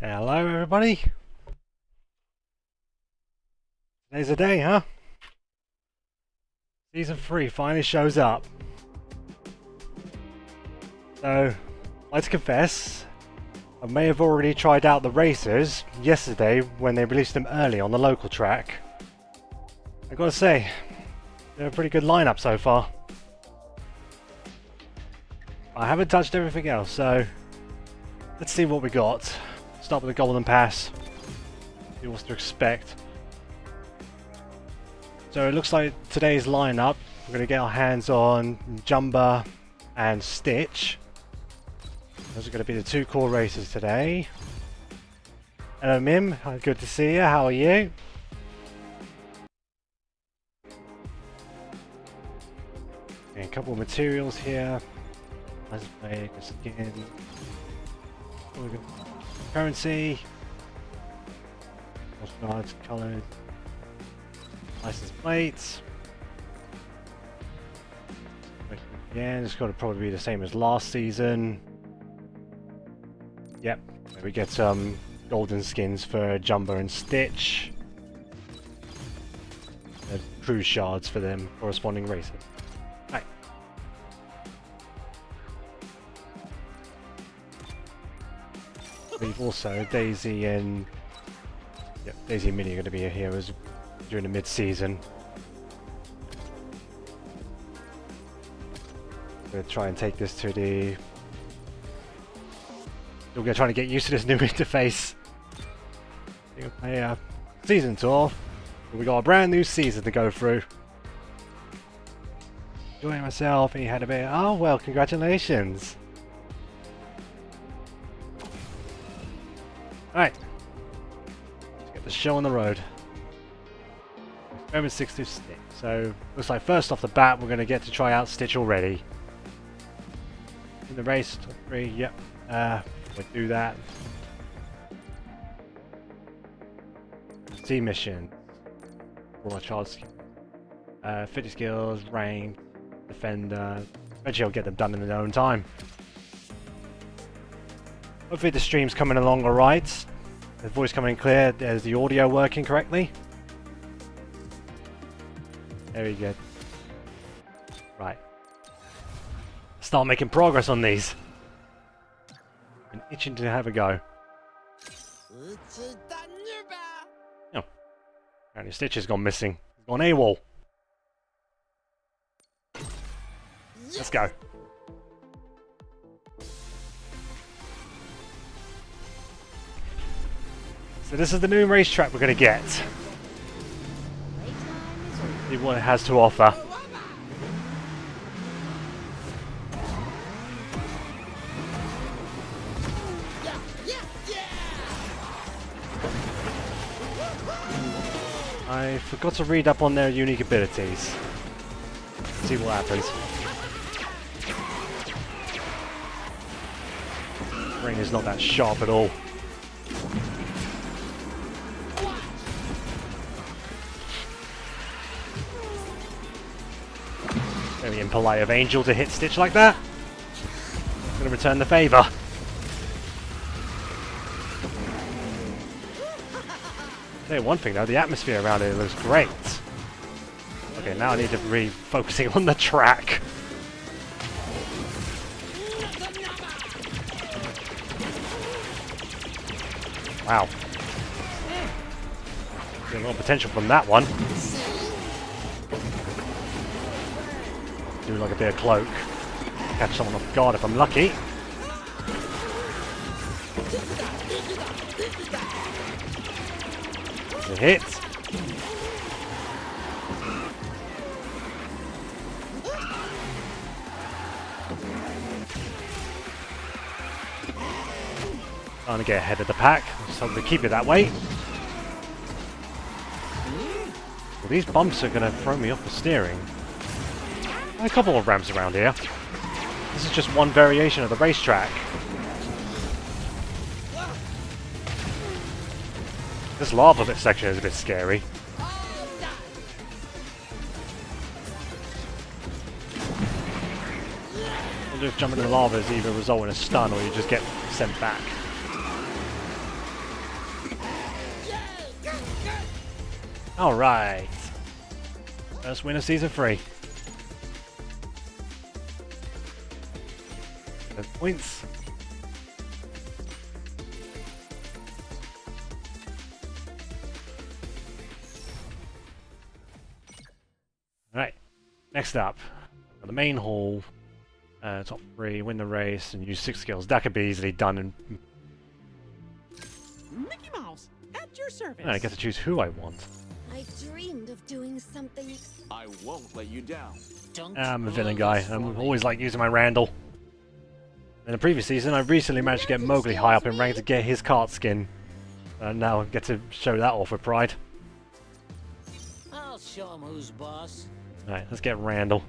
Hello everybody. Today's the day, huh? Season 3 finally shows up. So, I'd like to confess, I may have already tried out the racers yesterday when they released them early on the local track. I gotta say, they're a pretty good lineup so far. I haven't touched everything else, so let's see what we got. Start with the Golden Pass. See what to expect. So it looks like today's lineup, we're going to get our hands on Jumba and Stitch. Those are going to be the two core races today. Hello Mim, good to see you, how are you? Okay, a couple of materials here. Let's make a skin. Currency. Cards, colours. License plates. Again, it's got to probably be the same as last season. Yep, we get some golden skins for Jumbo and Stitch. There's cruise shards for them corresponding races. Right. We've also Daisy and Daisy and Minnie are going to be here as during the mid-season. I'm going to try and take this to the... We're going to try to get used to this new interface. Season tour. We got a brand new season to go through. Enjoying myself, and you had a bit... Oh well, congratulations. Alright. Let's get the show on the road. Experiment 6 through 6. So, looks like first off the bat, we're going to get to try out Stitch already. In the race, top 3, yep. We'll do that. C mission. All our child skills. 50 skills, rank, defender. Eventually I'll get them done in their own time. Hopefully the stream's coming along alright. The voice coming clear. Is the audio working correctly? Very good. Right. Start making progress on these. I'm itching to have a go. Oh. Apparently Stitch has gone missing. He's gone AWOL. Let's go. So this is the new racetrack we're going to get. See what it has to offer. I forgot to read up on their unique abilities. See what happens. Brain is not that sharp at all. Very impolite of Angel to hit Stitch like that. I'm going to return the favour. Say one thing though, the atmosphere around it looks great. Okay, now I need to be focusing on the track. Wow. Getting a lot of potential from that one. Do like a bit of cloak. Catch someone off guard if I'm lucky. A hit. Trying to get ahead of the pack. Just hope to keep it that way. Well, these bumps are going to throw me off the steering. A couple of ramps around here. This is just one variation of the racetrack. This lava bit section is a bit scary. I wonder if jumping in the lava is either result in a stun or you just get sent back. Alright. First win of season 3. The points. Alright. Next up. The main hall. Top 3, win the race, and use 6 skills. That could be easily done in... Mickey Mouse, at your service. I get to choose who I want. I dreamed of doing something. I won't let you down. I'm a villain guy. I'm always like using my Randall. In the previous season, I recently managed to get Mowgli high up in rank to get his cart skin. And now I get to show that off with pride. I'll show him who's boss. Alright, let's get Randall.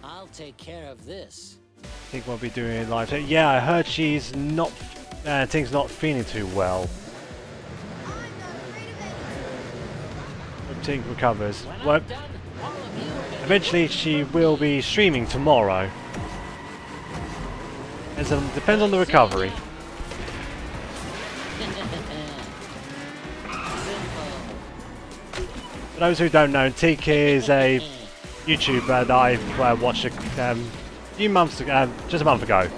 I'll take care of this. I think we'll be doing live. Yeah, I heard she's not... Ting's not feeling too well. Hope Ting recovers. Well, eventually she will be streaming tomorrow. And so it depends on the recovery. For those who don't know, Teak is a YouTuber that I watched a few months ago, just a month ago.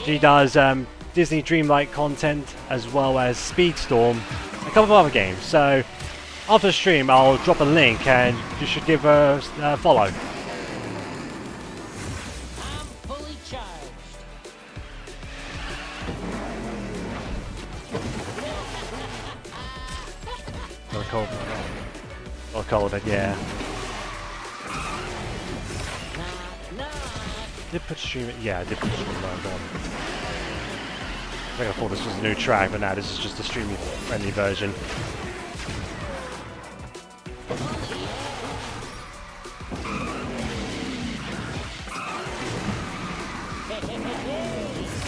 She does Disney Dreamlight content as well as Speedstorm, a couple of other games. So after the stream, I'll drop a link and you should give her a follow. I'm fully charged. Got cold, yeah. Did put stream, yeah, I did put stream mode on. I think I thought this was a new track, but now this is just a streaming friendly version.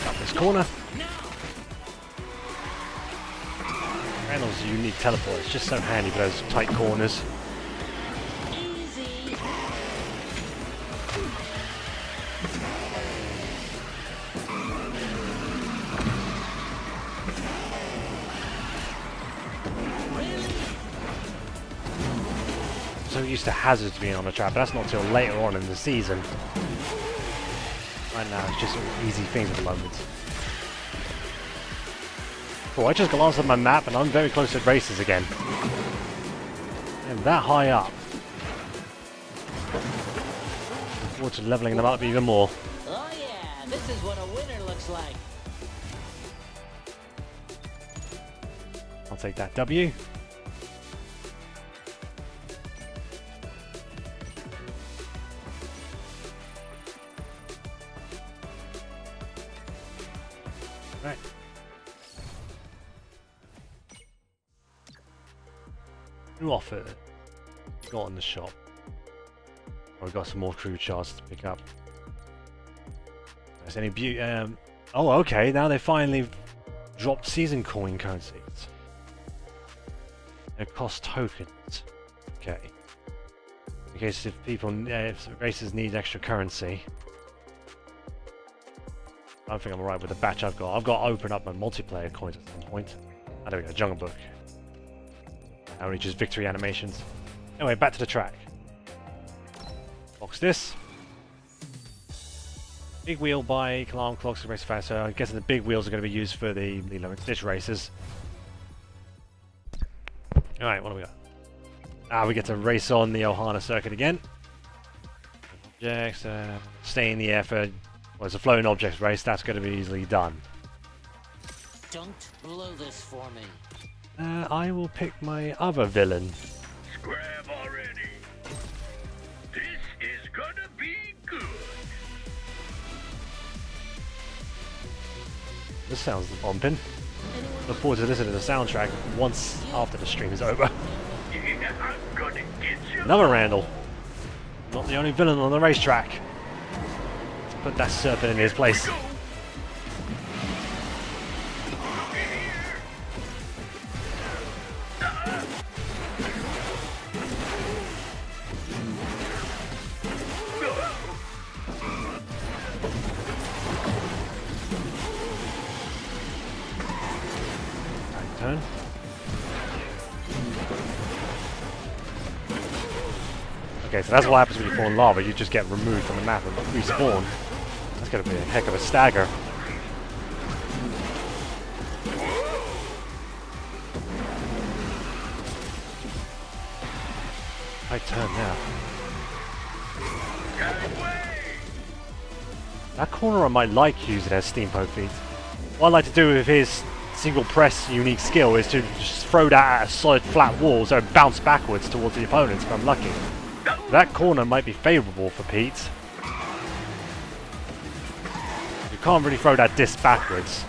Up this corner. Randall's unique teleport, it's just so handy for those tight corners. So used to hazards being on the track, but that's not till later on in the season. Right now it's just easy things at the moment. Oh, I just glanced at my map and I'm very close to races again. And that high up. Look forward to leveling them up even more. Oh yeah, this is what a winner looks like. I'll take that W. Right. New offer got in the shop. Oh, we've got some more crew charts to pick up. There's any beauty? Oh, okay. Now they finally dropped season coin currencies. They cost tokens. Okay. In case if people, if races need extra currency. I think I'm alright with the batch I've got. I've got to open up my multiplayer coins at some point. Oh, there we go. Jungle Book. Now reaches victory animations. Anyway, back to the track. Box this. Big wheel bike, alarm clocks, race fast. So I'm guessing the big wheels are going to be used for the Lilo and Stitch races. Alright, what do we got? Ah, we get to race on the Ohana circuit again. Objects, stay in the air for... Well, it's a floating objects race, that's going to be easily done. Don't blow this for me. I will pick my other villain. Scrap already. This is gonna be good. This sounds bumping. Look forward to listening to the soundtrack once after the stream is over. Yeah, I'm gonna get you. Another Randall. Not the only villain on the racetrack. Let's put that serpent in his place. Go. Turn. Okay, so that's what happens when you fall in lava. You just get removed from the map and respawn. That's gonna be a heck of a stagger. I turn now. That corner I might like using as steampoke feet. What I like to do with his single press unique skill is to just throw that at a solid flat wall so it bounce backwards towards the opponents if I'm lucky. That corner might be favourable for Pete. You can't really throw that disc backwards.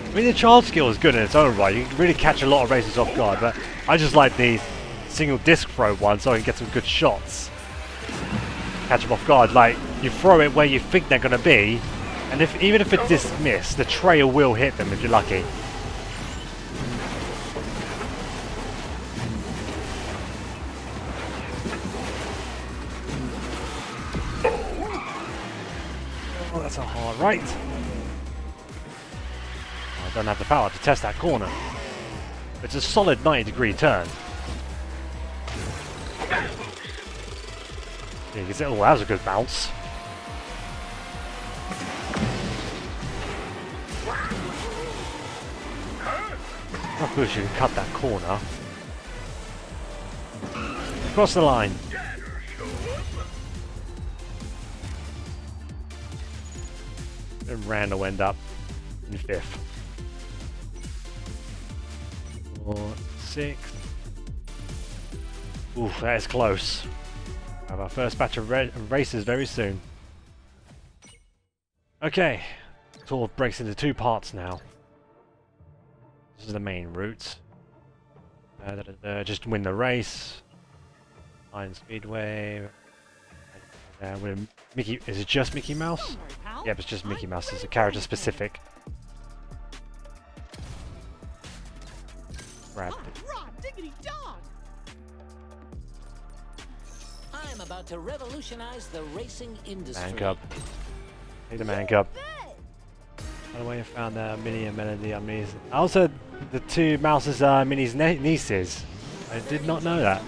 I mean, the child skill is good in its own right. You can really catch a lot of races off guard, but I just like the single disc throw one so I can get some good shots. Catch them off guard. Like, you throw it where you think they're going to be, and even if it disc miss, the trail will hit them if you're lucky. Oh, that's a hard right. I don't have the power to test that corner. It's a solid 90-degree turn. Yeah, you can see, oh, that was a good bounce. Of course you can cut that corner. Across the line. And Randall end up in 5th. 4, 6. Oof, that is close. We have our first batch of races very soon. Okay, tour breaks into 2 parts now. This is the main route. Just win the race. Iron Speedway. With Mickey, is it just Mickey Mouse? Yep, it's just Mickey Mouse. It's a character specific. Grab it. Diggity dog! I'm about to revolutionize the racing industry. Man cub. Hey, the man cub. By the way, I found Minnie and Melody on Minnie's. Also, the 2 mouses are Minnie's nieces. I did not know that.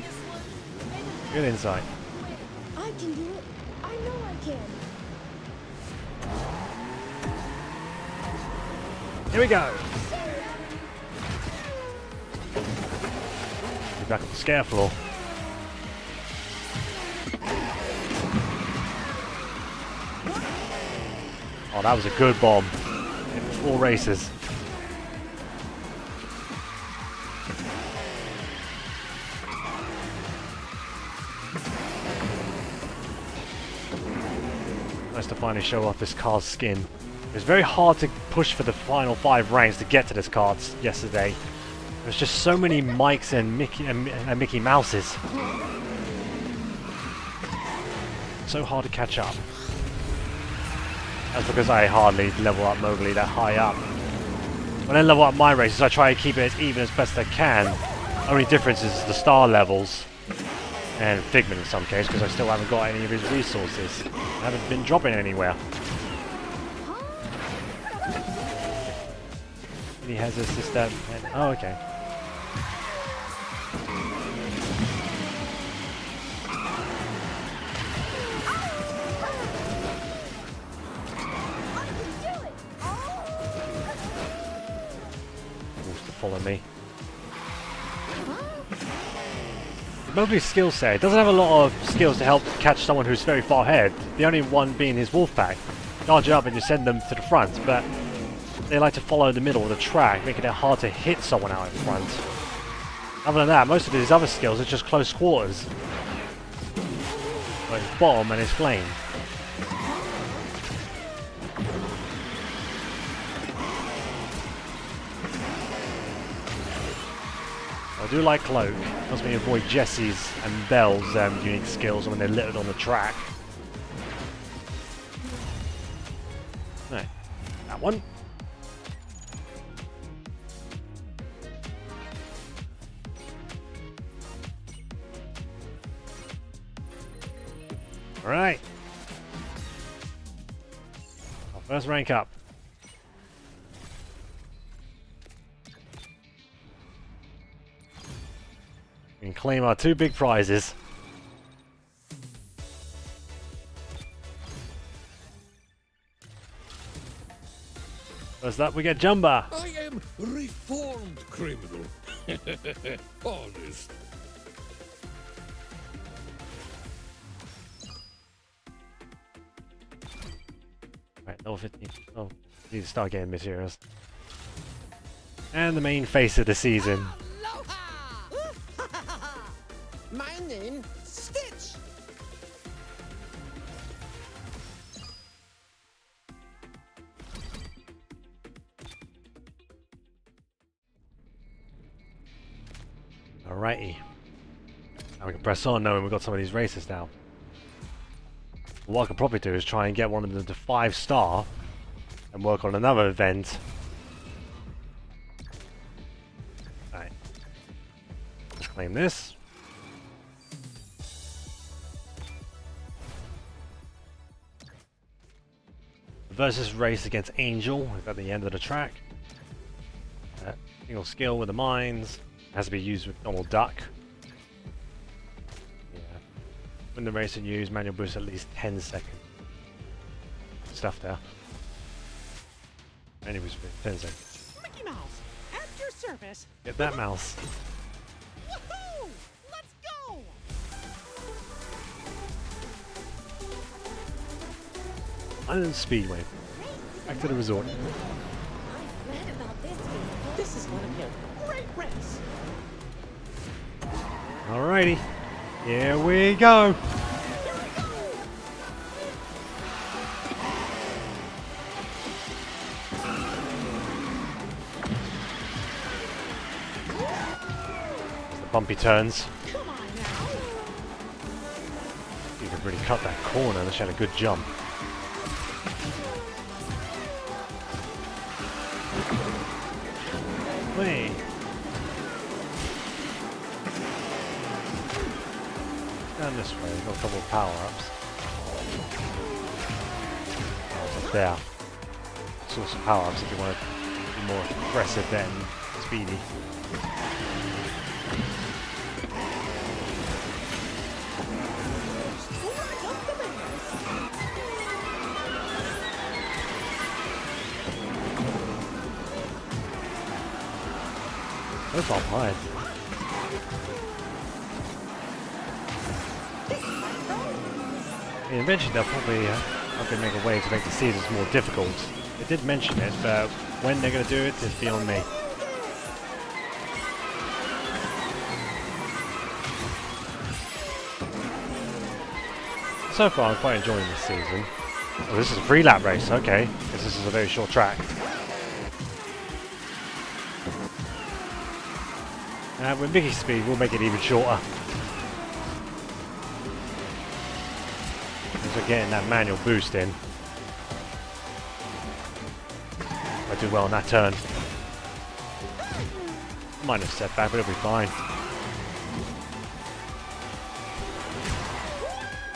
Good insight. I can do it. I know I can. Here we go. We're back on the scare floor. Oh, that was a good bomb. 4 races. Nice to finally show off this car's skin. It was very hard to push for the final 5 ranks to get to this card yesterday. There's just so many Mikes and Mickey Mouses. So hard to catch up. That's because I hardly level up Mowgli that high up. When I level up my races, I try to keep it as even as best I can. Only difference is the star levels. And Figment in some cases, because I still haven't got any of his resources. I haven't been dropping anywhere. He has a system. Oh, okay. Follow me. Mowgli's skill set, it doesn't have a lot of skills to help catch someone who's very far ahead. The only one being his wolf pack. Charge up and you send them to the front, but they like to follow the middle of the track, making it hard to hit someone out in front. Other than that, most of his other skills are just close quarters. Like his bomb and his flame. I do like Cloak. Helps me avoid Jesse's and Belle's unique skills when they're littered on the track. No, that one. All right. First rank up. We can claim our 2 big prizes. First up, we get Jumba. I am reformed criminal. Honest. Right, level 15. Oh, need to start getting materials. And the main face of the season. My name, Stitch. Alrighty. Now we can press on knowing we've got some of these races now. What I could probably do is try and get one of them to 5-star and work on another event. Alright. Let's claim this. Versus race against Angel at the end of the track. Single skill with the mines. Has to be used with normal duck. Yeah. When the race and use manual boost at least 10 seconds. Stuff there. Manual boost for 10 seconds. Mickey Mouse, at your service. Get that mouse. Woohoo! Let's go! Island Speedway. Back to the resort. I've read about this vehicle. This is gonna be a great race. Alrighty. Here we go. The bumpy turns. Come on now. You could really cut that corner unless you had a good jump. Wait. Down this way, we've got a couple of power-ups. Oh, up there. Source of power-ups if you want to be more aggressive than speedy. That's all fine. Eventually they'll probably have to make a way to make the seasons more difficult. They did mention it, but when they're going to do it is beyond me. So far I'm quite enjoying this season. Oh, this is a 3-lap race, okay. Because this is a very short track. With Mickey's speed, we'll make it even shorter. Because we're getting that manual boost in. I do well on that turn. Minor setback, but it'll be fine.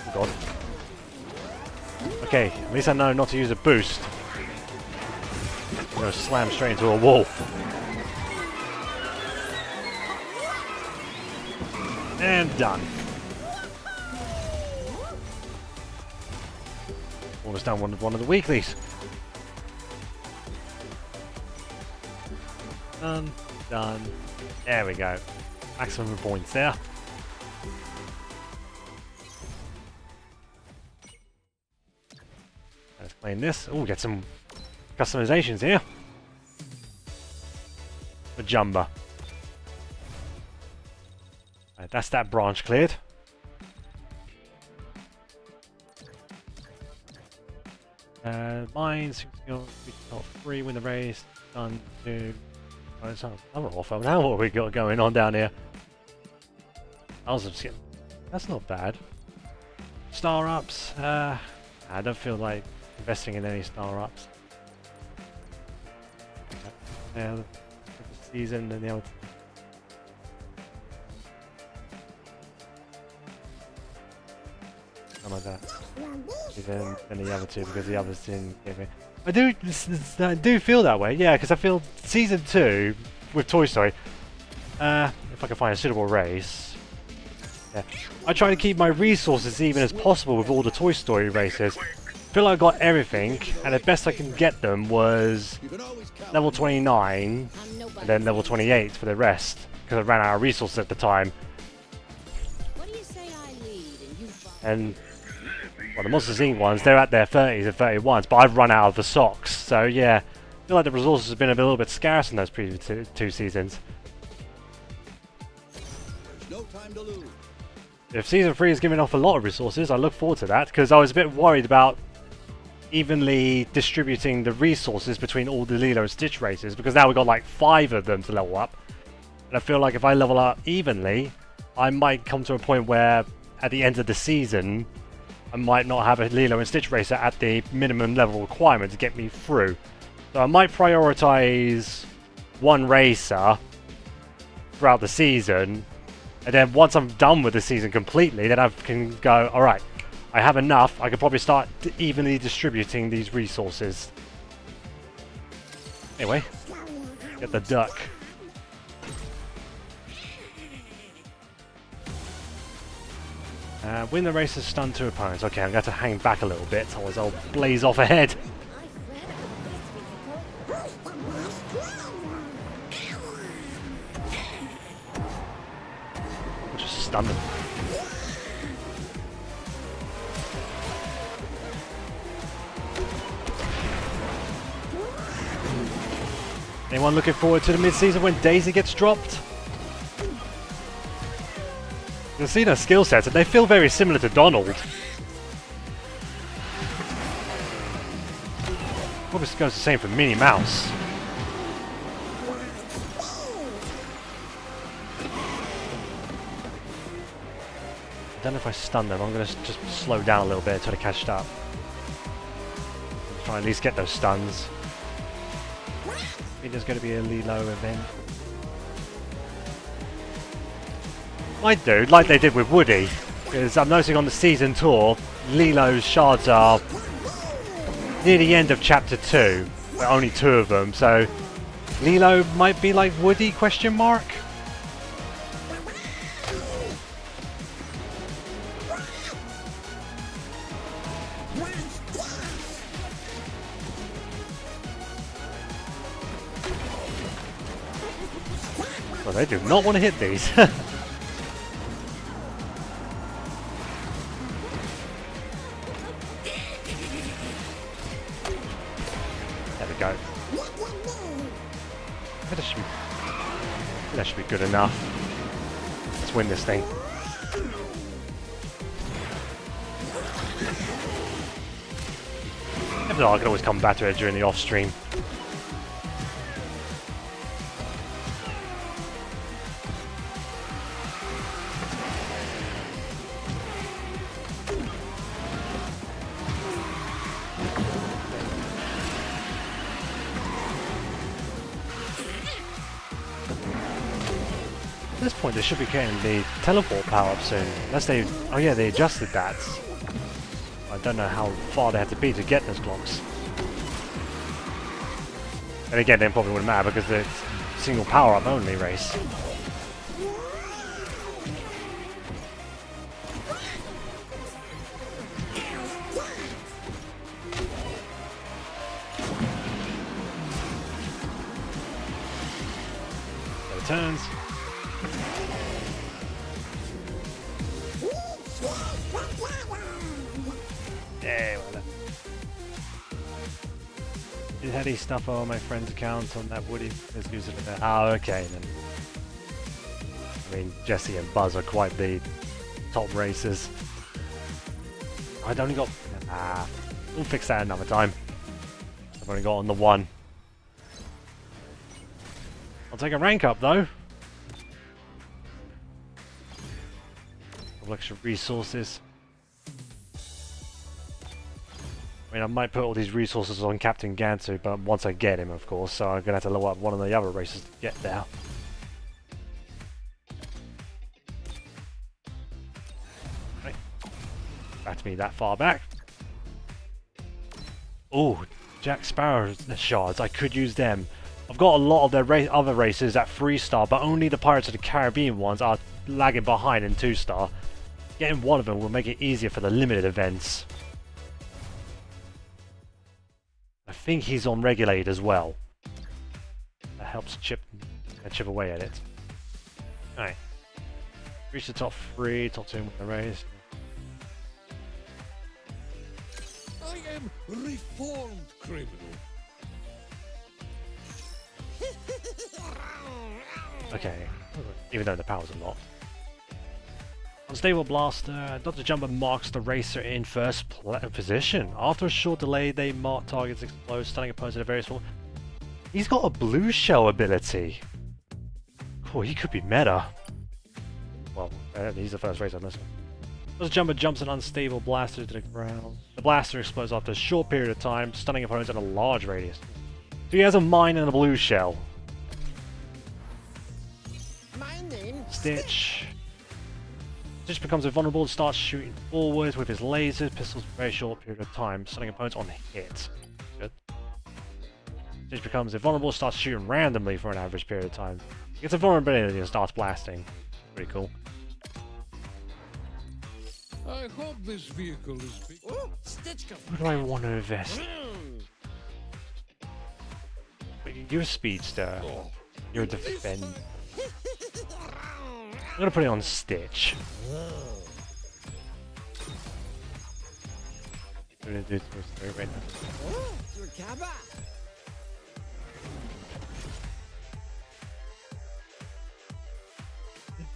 Oh God. Okay, at least I know not to use a boost. I'm going to slam straight into a wall. And done. Almost done one of the weeklies. Done. There we go. Maximum points there. Let's claim this. Oh, get some customizations here. The Jumba. Right, that's that branch cleared. Mines, top 3 win the race. Done 2. Oh, it's another offer. Now what we got going on down here? That's not bad. Star ups. I don't feel like investing in any star ups. Yeah, the season and the other. Something like that. Then the other two because the others didn't give me. I do feel that way, yeah, because I feel Season 2 with Toy Story, if I can find a suitable race, yeah, I try to keep my resources even as possible with all the Toy Story races. I feel like I got everything, and the best I can get them was level 29, and then level 28 for the rest, because I ran out of resources at the time. What do you say I lead and you follow? And well, the Monsters Inc. ones, they're at their 30s and 31s, but I've run out of the socks, so yeah, I feel like the resources have been a little bit scarce in those previous two seasons. No time to lose. If Season 3 is giving off a lot of resources, I look forward to that, because I was a bit worried about evenly distributing the resources between all the Lilo and Stitch races, because now we've got like 5 of them to level up, and I feel like if I level up evenly, I might come to a point where at the end of the season I might not have a Lilo and Stitch racer at the minimum level requirement to get me through. So I might prioritize one racer throughout the season, and then once I'm done with the season completely, then I can go, alright, I have enough, I can probably start evenly distributing these resources. Anyway, get the duck. Win the race is stunned 2 opponents. Okay, I'm going to have to hang back a little bit, otherwise I'll blaze off ahead. I've read about this vehicle. I'll just stun them. Anyone looking forward to the mid-season when Daisy gets dropped? You can see their skill sets, and they feel very similar to Donald. Probably goes the same for Minnie Mouse. I don't know if I stun them. I'm going to just slow down a little bit, try to catch up. Try and at least get those stuns. I think there's going to be a Lilo event. Might do, like they did with Woody. Because I'm noticing on the season tour, Lilo's shards are near the end of chapter 2. But only 2 of them, so Lilo might be like Woody, question mark? Well, they do not want to hit these. There we go. That should be good enough. Let's win this thing. If not, I can always come back to it during the off stream. At this point, they should be getting the teleport power up soon. Unless they... Oh yeah, they adjusted that. I don't know how far they have to be to get those clocks. And again, they probably wouldn't matter because it's single power-up only race. So it turns. Yeah, well done. Did Hetty stuff on my friend's account on that Woody is using it there? Oh, okay then. I mean, Jesse and Buzz are quite the top racers. I'd only got... we'll fix that another time. I've only got on the 1. I'll take a rank up though. Couple extra resources. I mean, I might put all these resources on Captain Gantu, but once I get him, of course, so I'm going to have to level up one of the other races to get there. Right. Back to me that far back. Ooh, Jack Sparrow shards, I could use them. I've got a lot of their other races at 3-star, but only the Pirates of the Caribbean ones are lagging behind in 2-star. Getting one of them will make it easier for the limited events. I think he's on regulated as well. That helps chip away at it. Alright. Reach the top 3, top 2 in the race. I am reformed criminal. Okay, even though the power's a lot. Unstable Blaster, Dr. Jumper marks the racer in first position. After a short delay, they mark targets explode, stunning opponents at a very small... He's got a blue shell ability. Oh, he could be meta. Well, he's the first racer on this one. Dr. Jumper jumps an unstable blaster to the ground. The blaster explodes after a short period of time, stunning opponents at a large radius. So he has a mine and a blue shell. My name. Stitch. Stitch becomes invulnerable and starts shooting forwards with his laser pistols for a very short period of time, stunning opponents on hit. Good. Stitch becomes invulnerable and starts shooting randomly for an average period of time. He gets a vulnerability and starts blasting. Pretty cool. I hope this vehicle is big. Ooh, Stitch go. Who do I want to invest? You're a speedster. You're a defend. I'm gonna put it on Stitch. I'm gonna do it right now. Oh, your cabba.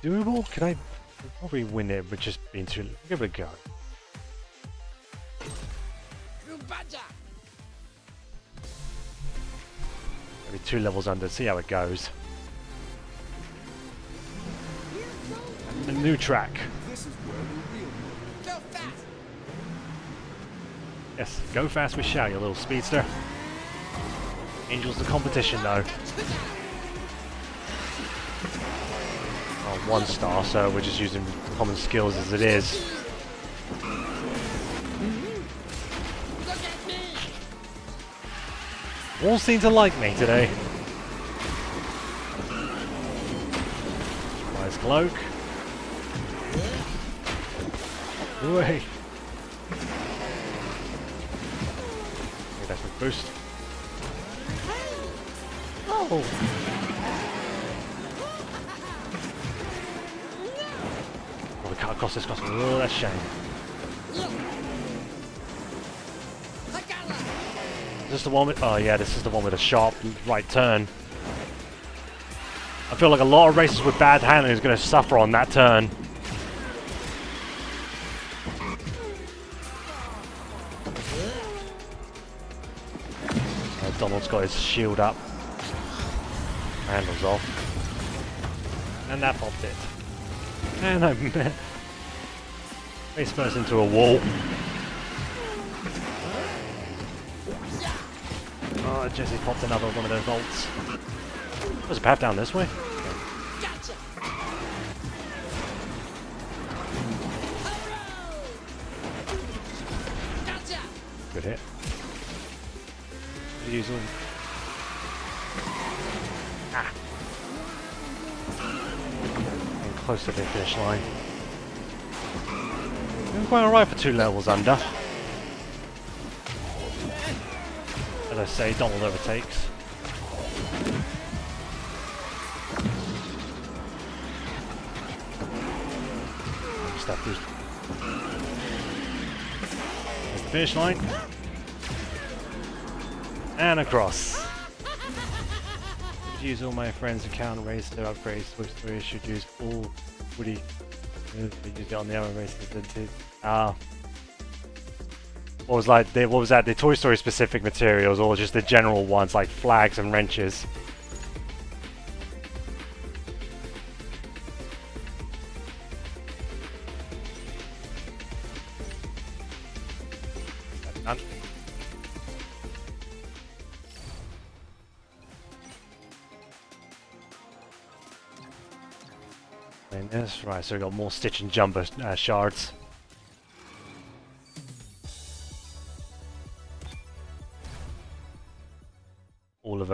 Doable? Can I probably win it with just being too... Give it a go. You badger. Maybe 2 levels under, see how it goes. A new track. This is where the real Go fast. Yes, go fast we shall, you little speedster. Angel's the competition though. Oh, 1 star, so we're just using common skills as it is. Look at me. All seem to like me today. Nice cloak. Away. Okay, that's a boost. Oh! Oh, we cut across this crossing. Oh, that's a shame. Is this the one with... Oh yeah, this is the one with a sharp right turn. I feel like a lot of racers with bad handling is going to suffer on that turn. Donald's got his shield up. Handles off. And that popped it. And I face first into a wall. Oh, Jesse popped another one of those bolts. There's a path down this way. Gotcha. Gotcha. Good hit. Use them. Ah. Getting close to the finish line. Doing quite alright for 2 levels under. As I say, Donald overtakes. Step boost. There's the finish line. And across. Use all my friends' account race to upgrade Swift 3. Should use all Woody. Use it on the other races. What was like? What was that? The Toy Story specific materials, or just the general ones like flags and wrenches? None. This right, so we got more Stitch and Jumper shards.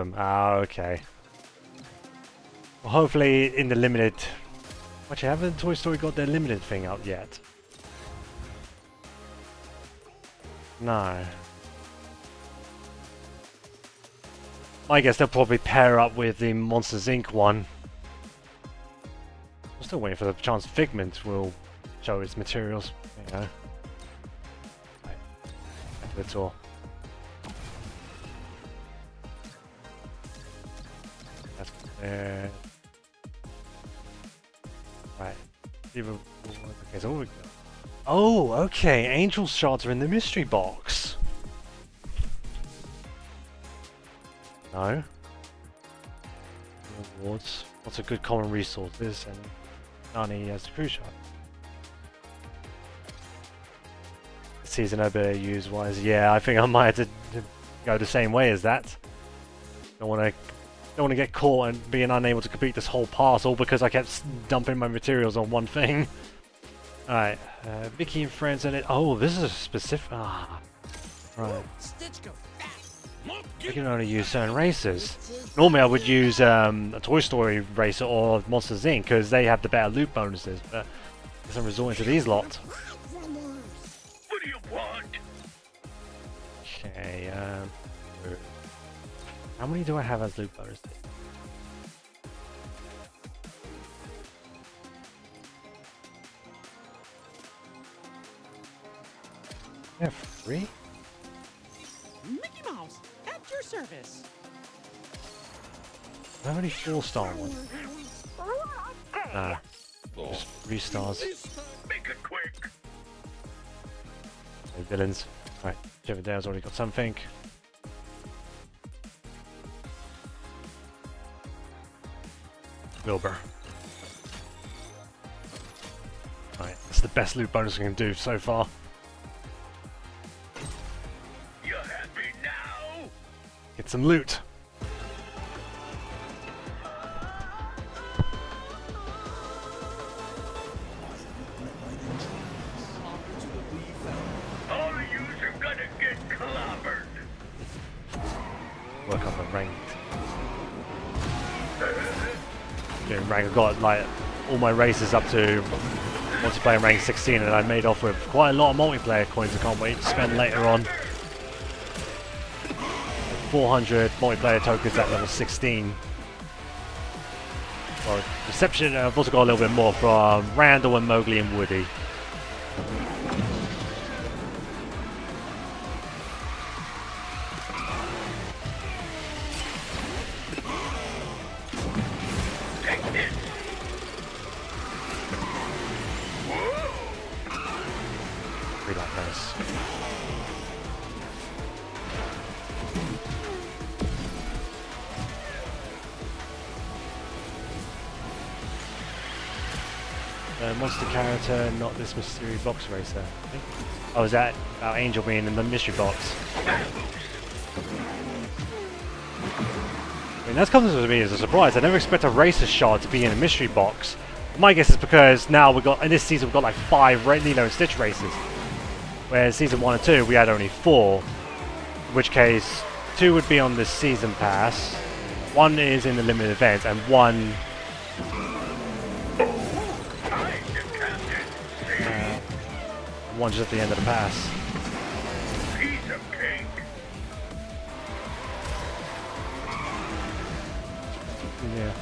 them. Ah, okay. Well, hopefully in the limited... Actually, haven't Toy Story got their limited thing out yet? No. I guess they'll probably pair up with the Monsters Inc. one. I'm still waiting for the chance Figment will show its materials. There you go. Right. Back to the tour. That's there. Right. Okay, so we go. Oh, okay. Angel shards are in the mystery box. No. Awards. Lots of good common resources, and Nani has the crew shot. Season ability use wise, yeah, I think I might have to go the same way as that. Don't want to get caught and being unable to complete this whole pass all because I kept dumping my materials on one thing. Alright, Vicky and friends in it. Oh, this is a specific. Ah, right. Stitch go fast. I can only use certain races. Normally I would use a Toy Story racer or Monsters Inc. because they have the better loot bonuses, but I guess I'm resorting to these lot. What do you want? Okay, how many do I have as loot bonuses? I have 3? Mickey Mouse, at your service. I have any 4-star ones? Nah, just 3 stars. Make it quick. No villains. Right, Chiverdale's already got something. Wilbur. Right, that's the best loot bonus we can do so far. You happy now? Get some loot. All of yous are gonna get clobbered. Work up a ranked. Doing rank, I've got like all my races up to multiplayer rank 16 and I made off with quite a lot of multiplayer coins I can't wait to spend later on. 400 multiplayer tokens at level 16. Well, reception, I've also got a little bit more from Randall and Mowgli and Woody. Pretty like nice. Monster character, not this mystery box racer. I think. Oh, is that about Angel being in the mystery box? I mean, that's comes to me as a surprise. I never expect a racer shard to be in a mystery box. My guess is because now we've got, in this season, we've got like 5 Lilo and Stitch races. Whereas season 1 and 2, we had only 4. In which case, 2 would be on the season pass, 1 is in the limited event, and 1... one's just at the end of the pass. Piece of cake. Yeah.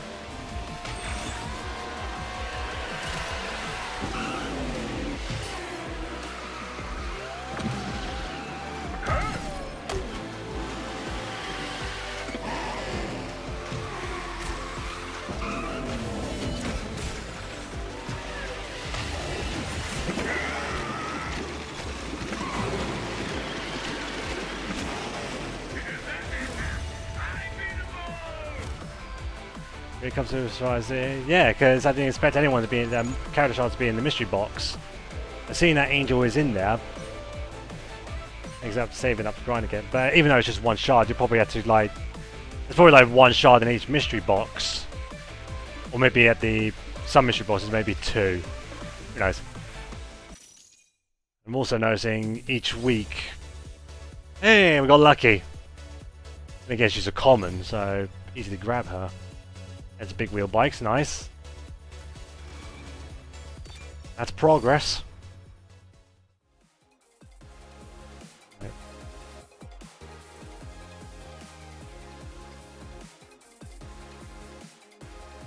Here comes to surprise. Yeah, because I didn't expect anyone to be in character shard to be in the mystery box. Seeing that Angel is in there, except saving up to grind again. But even though it's just 1 shard, you probably have to like. There's probably like 1 shard in each mystery box, or maybe at the some mystery boxes, maybe 2. Who knows? I'm also noticing each week. Hey, we got lucky. I guess she's a common, so easy to grab her. That's big wheel bikes, nice. That's progress.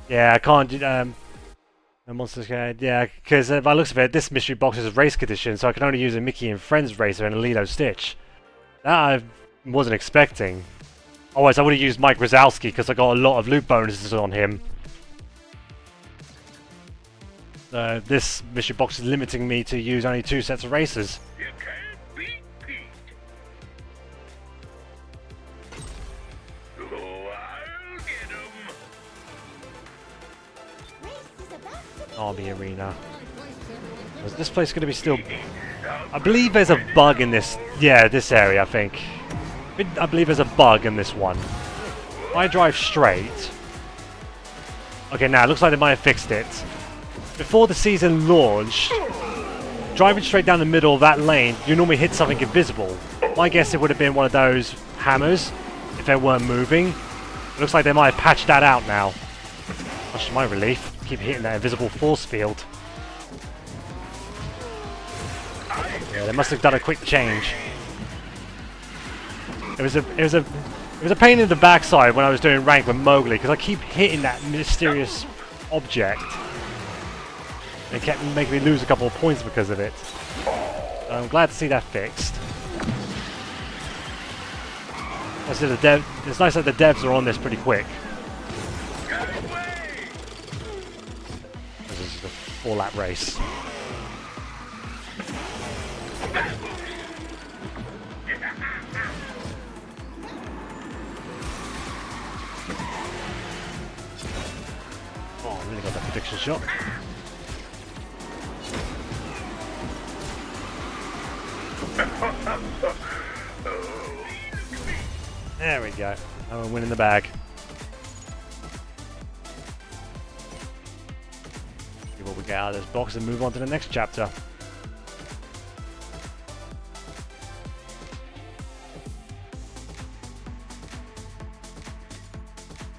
Yeah, I can't do the monsters guide. Yeah, because by the looks of it, this mystery box is a race condition, so I can only use a Mickey and Friends racer and a Lido Stitch. That I wasn't expecting. Otherwise, I would have used Mike Wazowski because I got a lot of loot bonuses on him. This mystery box is limiting me to use only 2 sets of racers. You can't beat Pete. Oh, I'll get him. Army Arena. Is this place going to be still... I believe there's a bug in this... Yeah, this area, I think. I believe there's a bug in this one. If I drive straight... Okay, now it looks like they might have fixed it. Before the season launched, driving straight down the middle of that lane, you normally hit something invisible. My guess it would have been one of those hammers, if they weren't moving. It looks like they might have patched that out now. Much to my relief, keep hitting that invisible force field. Yeah, they must have done a quick change. It was a pain in the backside when I was doing rank with Mowgli because I keep hitting that mysterious object. It kept making me lose a couple of points because of it. So I'm glad to see that fixed. It's nice that the devs are on this pretty quick. This is a 4-lap race. Oh, I really got that prediction shot. There we go. Now we're winning the bag. See what we get out of this box and move on to the next chapter.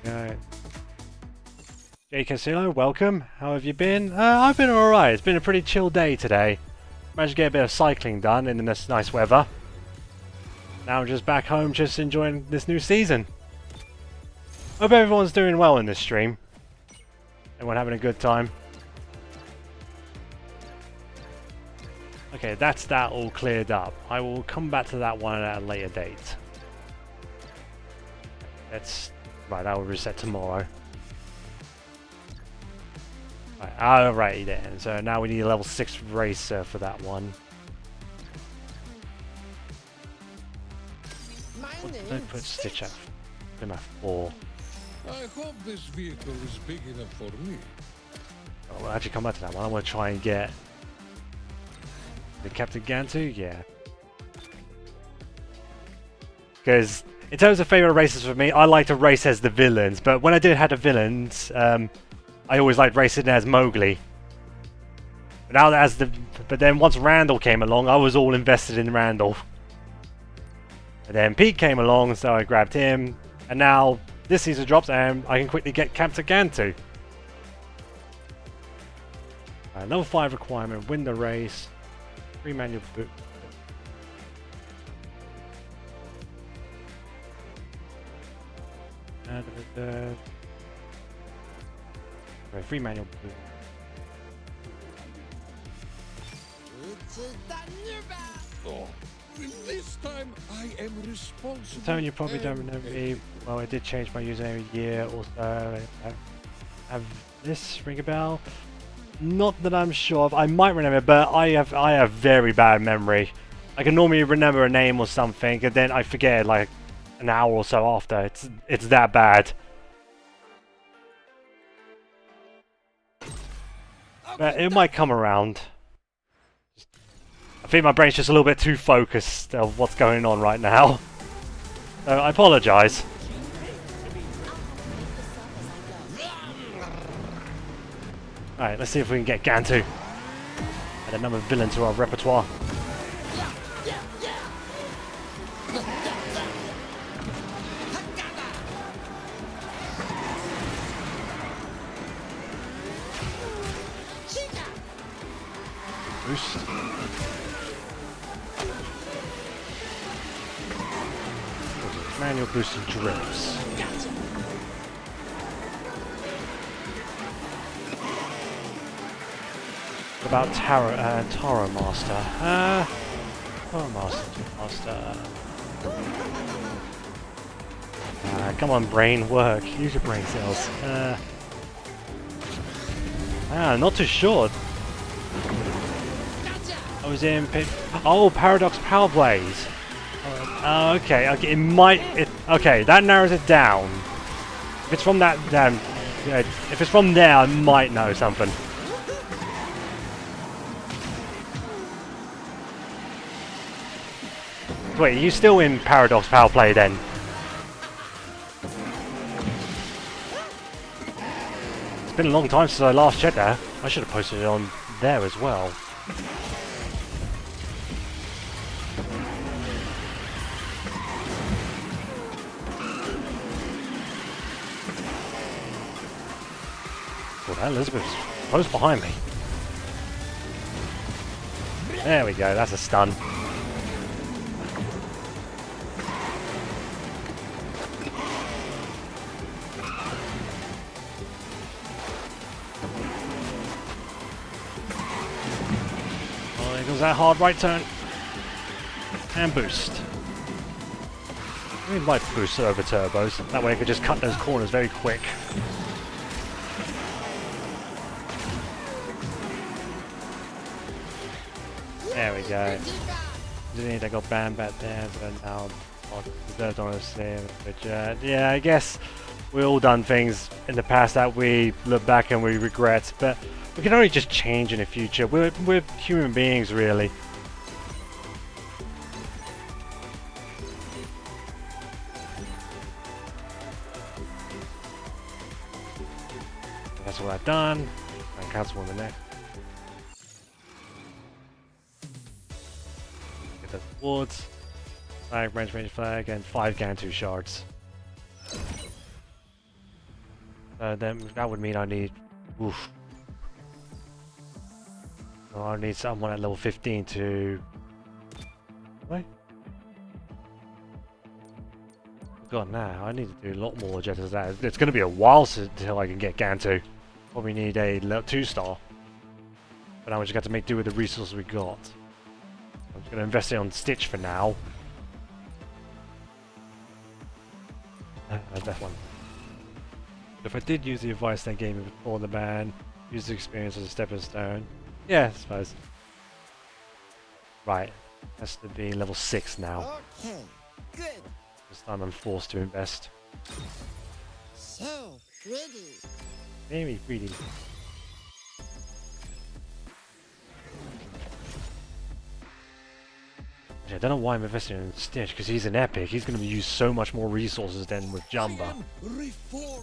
Right. Jay Casillo, welcome. How have you been? I've been alright. It's been a pretty chill day today. Managed to get a bit of cycling done in this nice weather. Now I'm just back home just enjoying this new season. Hope everyone's doing well in this stream. Everyone having a good time. Okay, that's that all cleared up. I will come back to that one at a later date. Right, that will reset tomorrow. Right, alright then. So now we need a level 6 racer for that one. Don't put Stitch at 4. I hope this vehicle is big enough for me. Oh, we'll actually come back to that one. I want to try and get the Captain Gantu, yeah. Because in terms of favourite races for me, I like to race as the villains. But when I did have the villains, I always liked racing as Mowgli. But then once Randall came along, I was all invested in Randall. And then Pete came along, so I grabbed him. And now this season drops, and I can quickly get Captain Gantu. Level 5 requirement: win the race. 3 manual boot. 3 manual boot. Oh, this time I am responsible. Tony, you probably don't remember me. Well, I did change my username a year or so. Have this ring a bell? Not that I'm sure of. I might remember, but I have very bad memory. I can normally remember a name or something, and then I forget like an hour or so after. It's that bad. But it might come around. I think my brain's just a little bit too focused of what's going on right now. So I apologise. Alright, let's see if we can get Gantu. Add another villain to our repertoire. Boost. Manual boost and drips. What about Taro Master? Taro Master. Come on, brain, work. Use your brain cells. Not too sure. I was in pit. Oh, Paradox Power Blaze. Okay, it might. Okay, that narrows it down. If it's from that, then yeah, if it's from there, I might know something. Wait, are you still in Paradox Power Play then? It's been a long time since I last checked there. I should have posted it on there as well. Well, that Elizabeth's close behind me. There we go, that's a stun. Oh, there goes that hard right turn. And boost. We might boost over turbos. That way I could just cut those corners very quick. There we go. Didn't need to go bam back there, but now deserved on a save. But yeah, I guess we all done things in the past that we look back and we regret, but we can only just change in the future. We're human beings, really. That's what I've done. And cancel on the next. Get those awards. Flag, range flag, and 5 Gantu shards. Then that would mean I need. Oof. So I need someone at level 15 to. Wait. God, now I need to do a lot more just as that. It's going to be a while until I can get Gantu. Probably need a 2-star. But now we just got to make do with the resources we got. I'm just going to invest it on Stitch for now. That one. If I did use the advice they gave me before the ban, use the experience as a stepping stone. Yeah, I suppose. Right. Has to be level 6 now. Okay, good. This time I'm forced to invest. So pretty. Very pretty. I don't know why I'm investing in Stitch, because he's an epic. He's going to use so much more resources than with Jumba. Reform.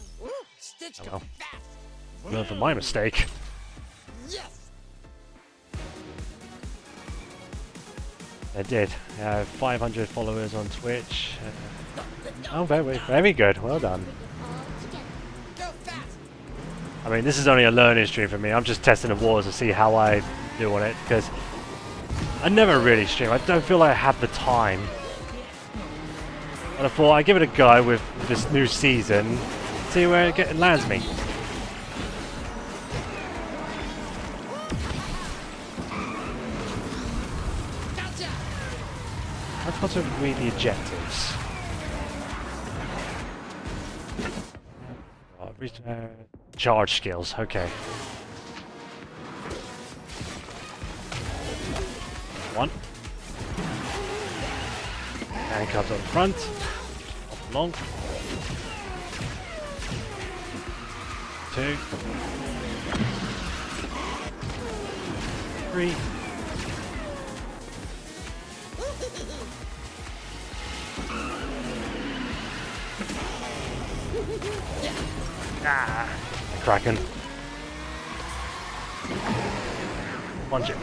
Stitch Oh well. go fast. Learn from my mistake. Yes. I did. I have 500 followers on Twitch. Oh, very good. Well done. Go fast. I mean, this is only a learning stream for me. I'm just testing the waters to see how I do on it, because I never really stream. I don't feel like I have the time. But I thought I'd give it a go with this new season, see where it lands me. I've got to read the objectives. Charge skills, okay. One. Handcuffs on the front. Up along. 2. 3. Ah, Kraken. Punch it.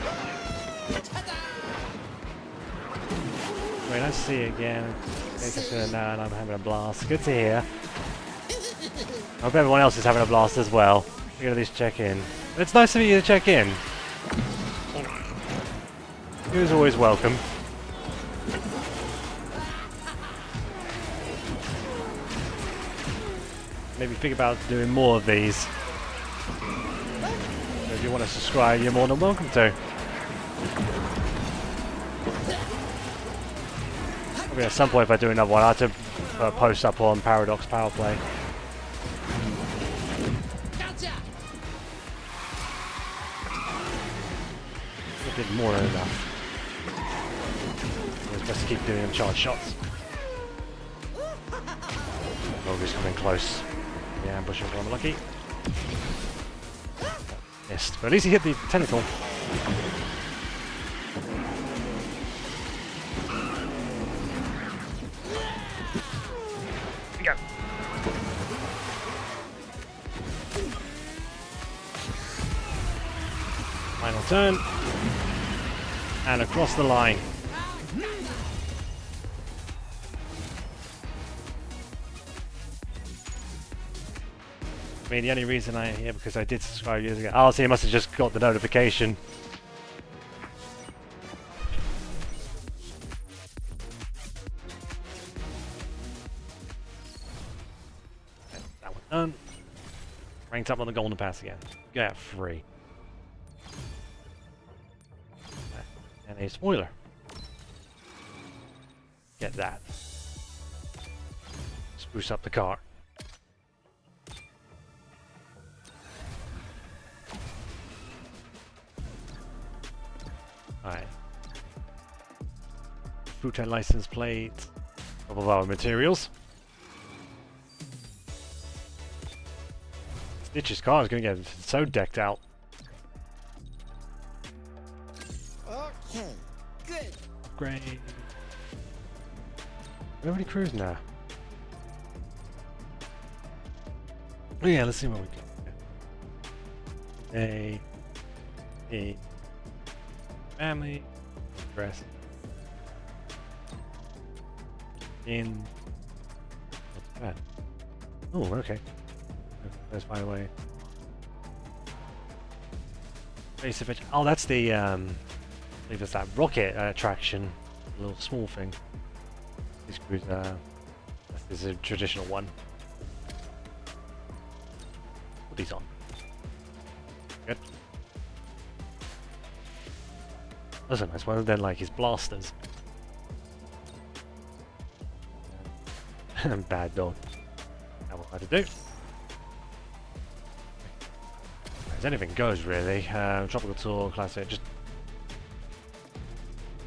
Wait, let's see again. Now and I'm having a blast. Good to hear. I hope everyone else is having a blast as well. We gotta at least check in. It's nice of you to check in. He was always welcome. Maybe think about doing more of these. So if you want to subscribe, you're more than welcome to. Maybe at some point if I do another one, I have to post up on Paradox Power Play. Gotcha! A bit more than enough. It's best to keep doing them charge shots. Rogue's coming close. The ambush if I'm lucky. Missed, but at least he hit the tentacle. Here we go. Final turn. And across the line. I mean, the only reason because I did subscribe years ago. Oh, see, I must have just got the notification. That one done. Ranked up on the golden pass again. Get free. And a spoiler. Get that. Spruce up the car. Alright. Fruit and license plate. Couple of our materials. Stitch's car is going to get so decked out. Okay, good. Great. Nobody cruising now. Oh yeah, let's see what we got. A family dress in. What's that? Oh, okay. That's by the way. Space Adventure. Oh, that's the I believe it's that rocket attraction, a little small thing. This cruise, this is a traditional one. Put these on. Good. That's a nice one. Then like his blasters. Bad dog. That will hard to do. As anything goes really. Tropical Tour, Classic.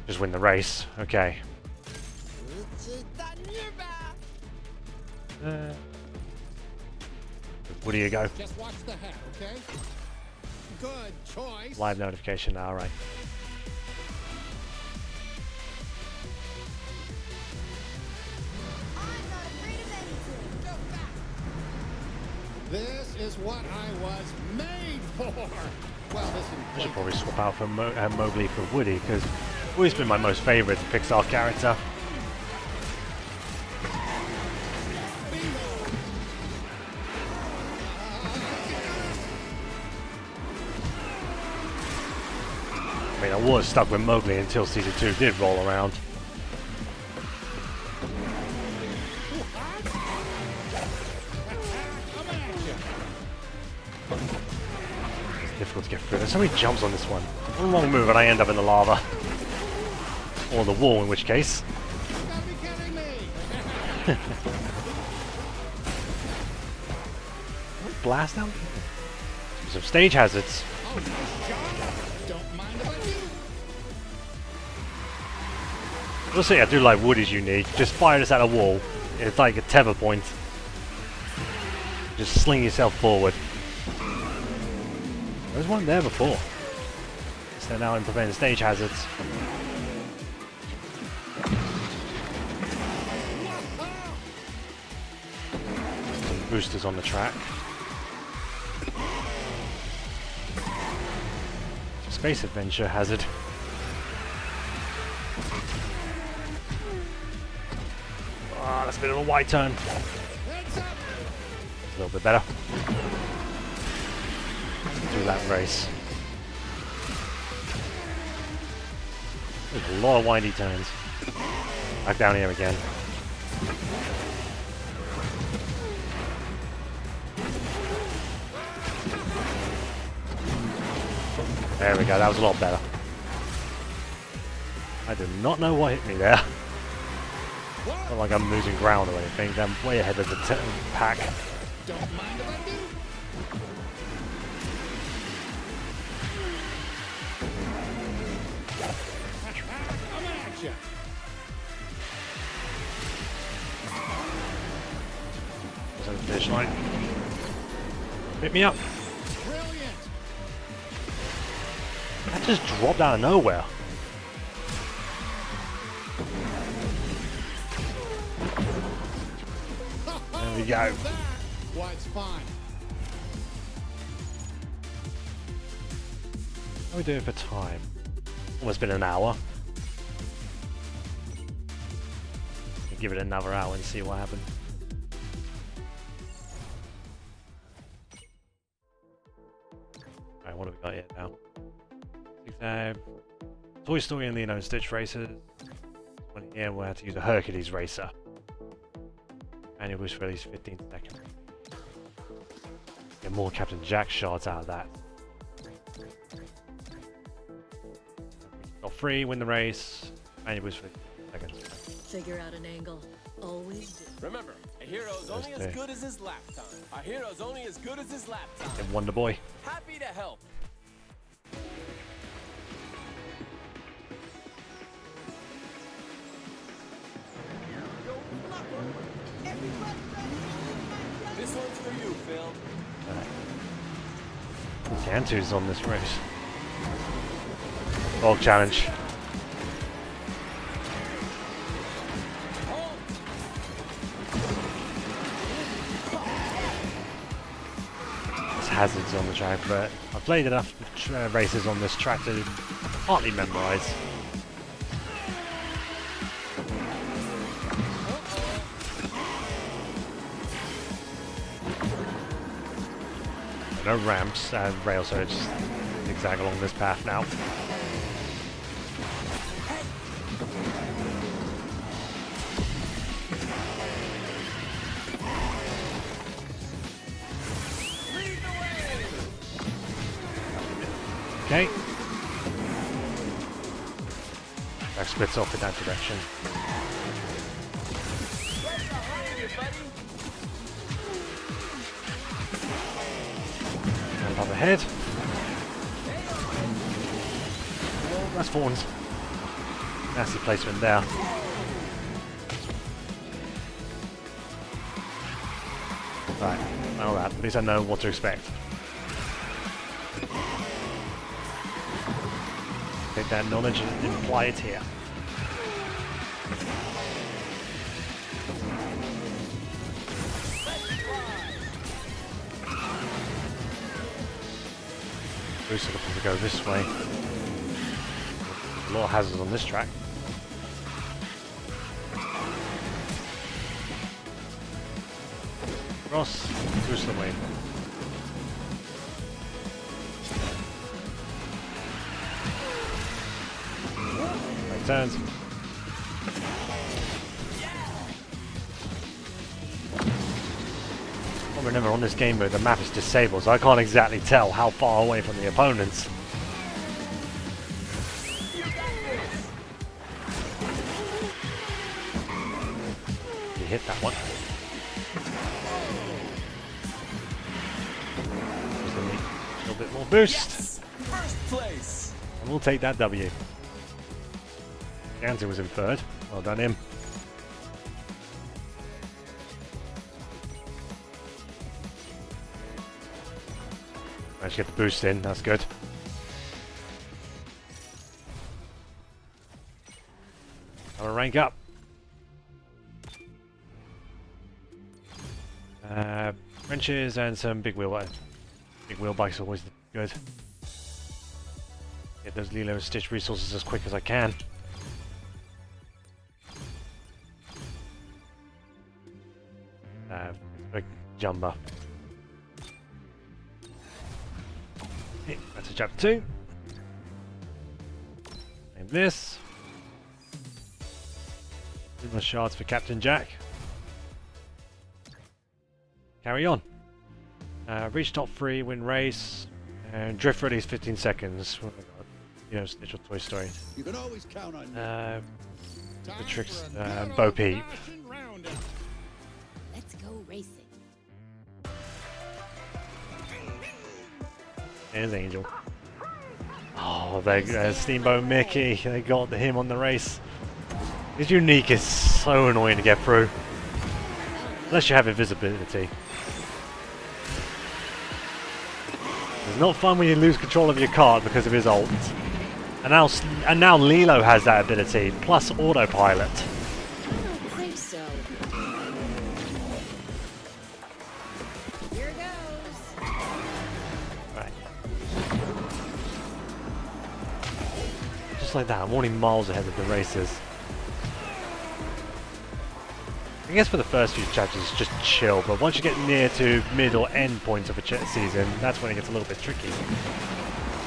Just win the race. Okay. Where do you go? Just watch the hat, okay? Good choice. Live notification. All right. I'm not afraid of anything. Go back. This is what I was made for. Well, this I should probably swap out for Mowgli for Woody because Woody's been my most favourite Pixar character. I mean, I was stuck with Mowgli until Season 2 did roll around. It's difficult to get through. There's so many jumps on this one. One wrong move and I end up in the lava. Or the wall, in which case. gotta be kidding me. Blast out? Some stage hazards. Oh, nice shot. Don't mind if I do. We'll see, I do like Woody's unique. Just fire this at a wall. It's like a tether point. Just sling yourself forward. There's one there before. So now in preventing stage hazards. Some boosters on the track. Space Adventure hazard. Ah, that's a bit of a wide turn. Heads up. A little bit better. Do that race. There's a lot of windy turns. Back down here again. There we go, that was a lot better. I do not know what hit me there. Not like I'm losing ground or anything, I'm way ahead of the pack. Don't mind if I do. I'm at ya. What's on the finish line? Pick me up! Brilliant. That just dropped out of nowhere. There we go. Why, it's fine. How are we doing for time? Almost been an hour. We'll give it another hour and see what happens. Alright, what have we got here now? Toy Story and Lilo and Stitch races. Yeah, we'll have to use a Hercules racer. Annual boost for at least 15 seconds. Get more Captain Jack shots out of that. Got 3, win the race. Annual boost for 15 seconds. Figure out an angle. Always do. Remember, a hero's only as good as his lap time. A hero's only as good as his lap time. And Wonder Boy. Happy to help. This one's for you, Phil. Gantu's on this race. Dog challenge. There's hazards on the track, but I've played enough races on this track to partly memorise. No ramps, rails, so it's just zigzag along this path now. Okay. Back splits off in that direction. Up ahead. Oh, that's Fawns. Nasty placement there. Right, well that. At least I know what to expect. Take that knowledge and apply it here. Boost will probably go this way. A lot of hazards on this track. Cross, boost the way. Right turns. Remember, on this game mode the map is disabled, so I can't exactly tell how far away from the opponents. You hit that one. Just a little bit more boost. Yes! First place! And we'll take that W. Gantu was in third. Well done him. Managed to get the boost in, that's good. I'm gonna rank up. Wrenches and some big wheel bikes are always good. Get those Lilo and Stitch resources as quick as I can. Big jumper. Okay, that's a chapter 2. Name this. 2 more shards for Captain Jack. Carry on. Reach top 3, win race, and drift for at least 15 seconds. What have I got? You know, Stitch or Toy Story. You can always count on me. The tricks, Bo Peep. Let's go racing. There's Angel. Oh, they Steamboat Mickey. They got him on the race. His unique is so annoying to get through. Unless you have invisibility. It's not fun when you lose control of your cart because of his ult. And now Lilo has that ability, plus autopilot. I don't think so. Here goes. Right. Just like that, I'm already miles ahead of the races. I guess for the first few chapters it's just chill, but once you get near to mid or end points of a season, that's when it gets a little bit tricky.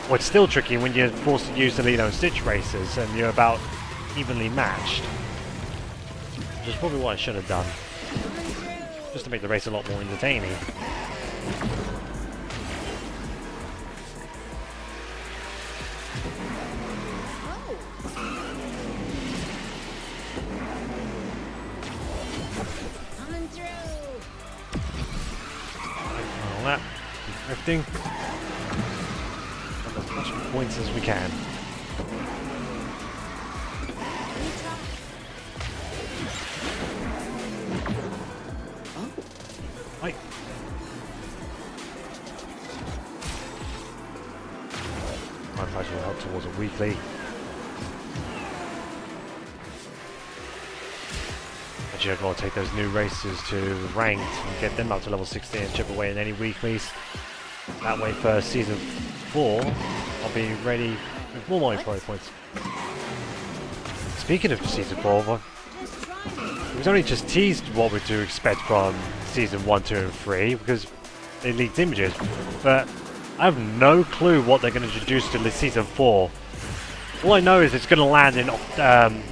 Well, it's still tricky when you're forced to use the Lilo and Stitch races and you're about evenly matched. Which is probably what I should have done. Just to make the race a lot more entertaining. Coming through. All that. Keep drifting. As much points as we can. Right. My prize will help towards a weekly. Actually, I've got to take those new races to ranked and get them up to level 16 and chip away in any weeklies. That way for season 4, I'll be ready with more multiplayer points. Speaking of season 4, it was only just teased what we're to expect from season 1, 2 and 3 because they leaked images, but I have no clue what they're going to introduce to season 4. All I know is it's going to land in,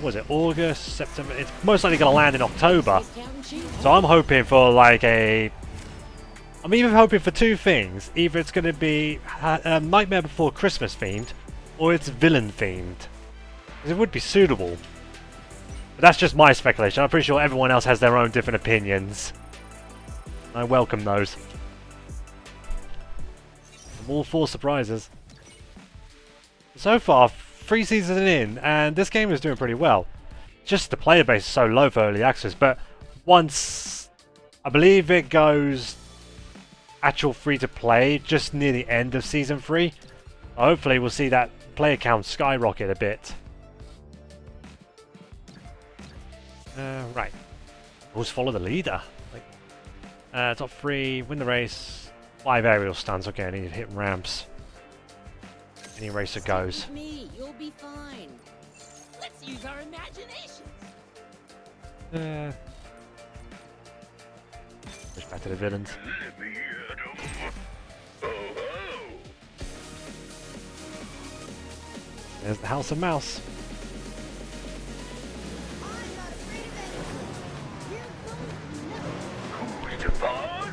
was it August, September? It's most likely going to land in October. So I'm hoping for like I'm even hoping for 2 things. Either it's going to be Nightmare Before Christmas themed, or it's villain themed. It would be suitable. But that's just my speculation. I'm pretty sure everyone else has their own different opinions. I welcome those. I'm all for surprises. So far, 3 seasons in, and this game is doing pretty well. Just the player base is so low for early access, but once I believe it goes actual free-to-play just near the end of season 3, hopefully we'll see that player count skyrocket a bit. Right. Always follow the leader. Like, top 3, win the race, 5 aerial stunts. Okay, I need to hit ramps. Any racer goes. With me, you'll be fine. Let's use our imaginations. Push back to the villains. Let me at 'em. Oh, oh. There's the House of Mouse. Who's the boss?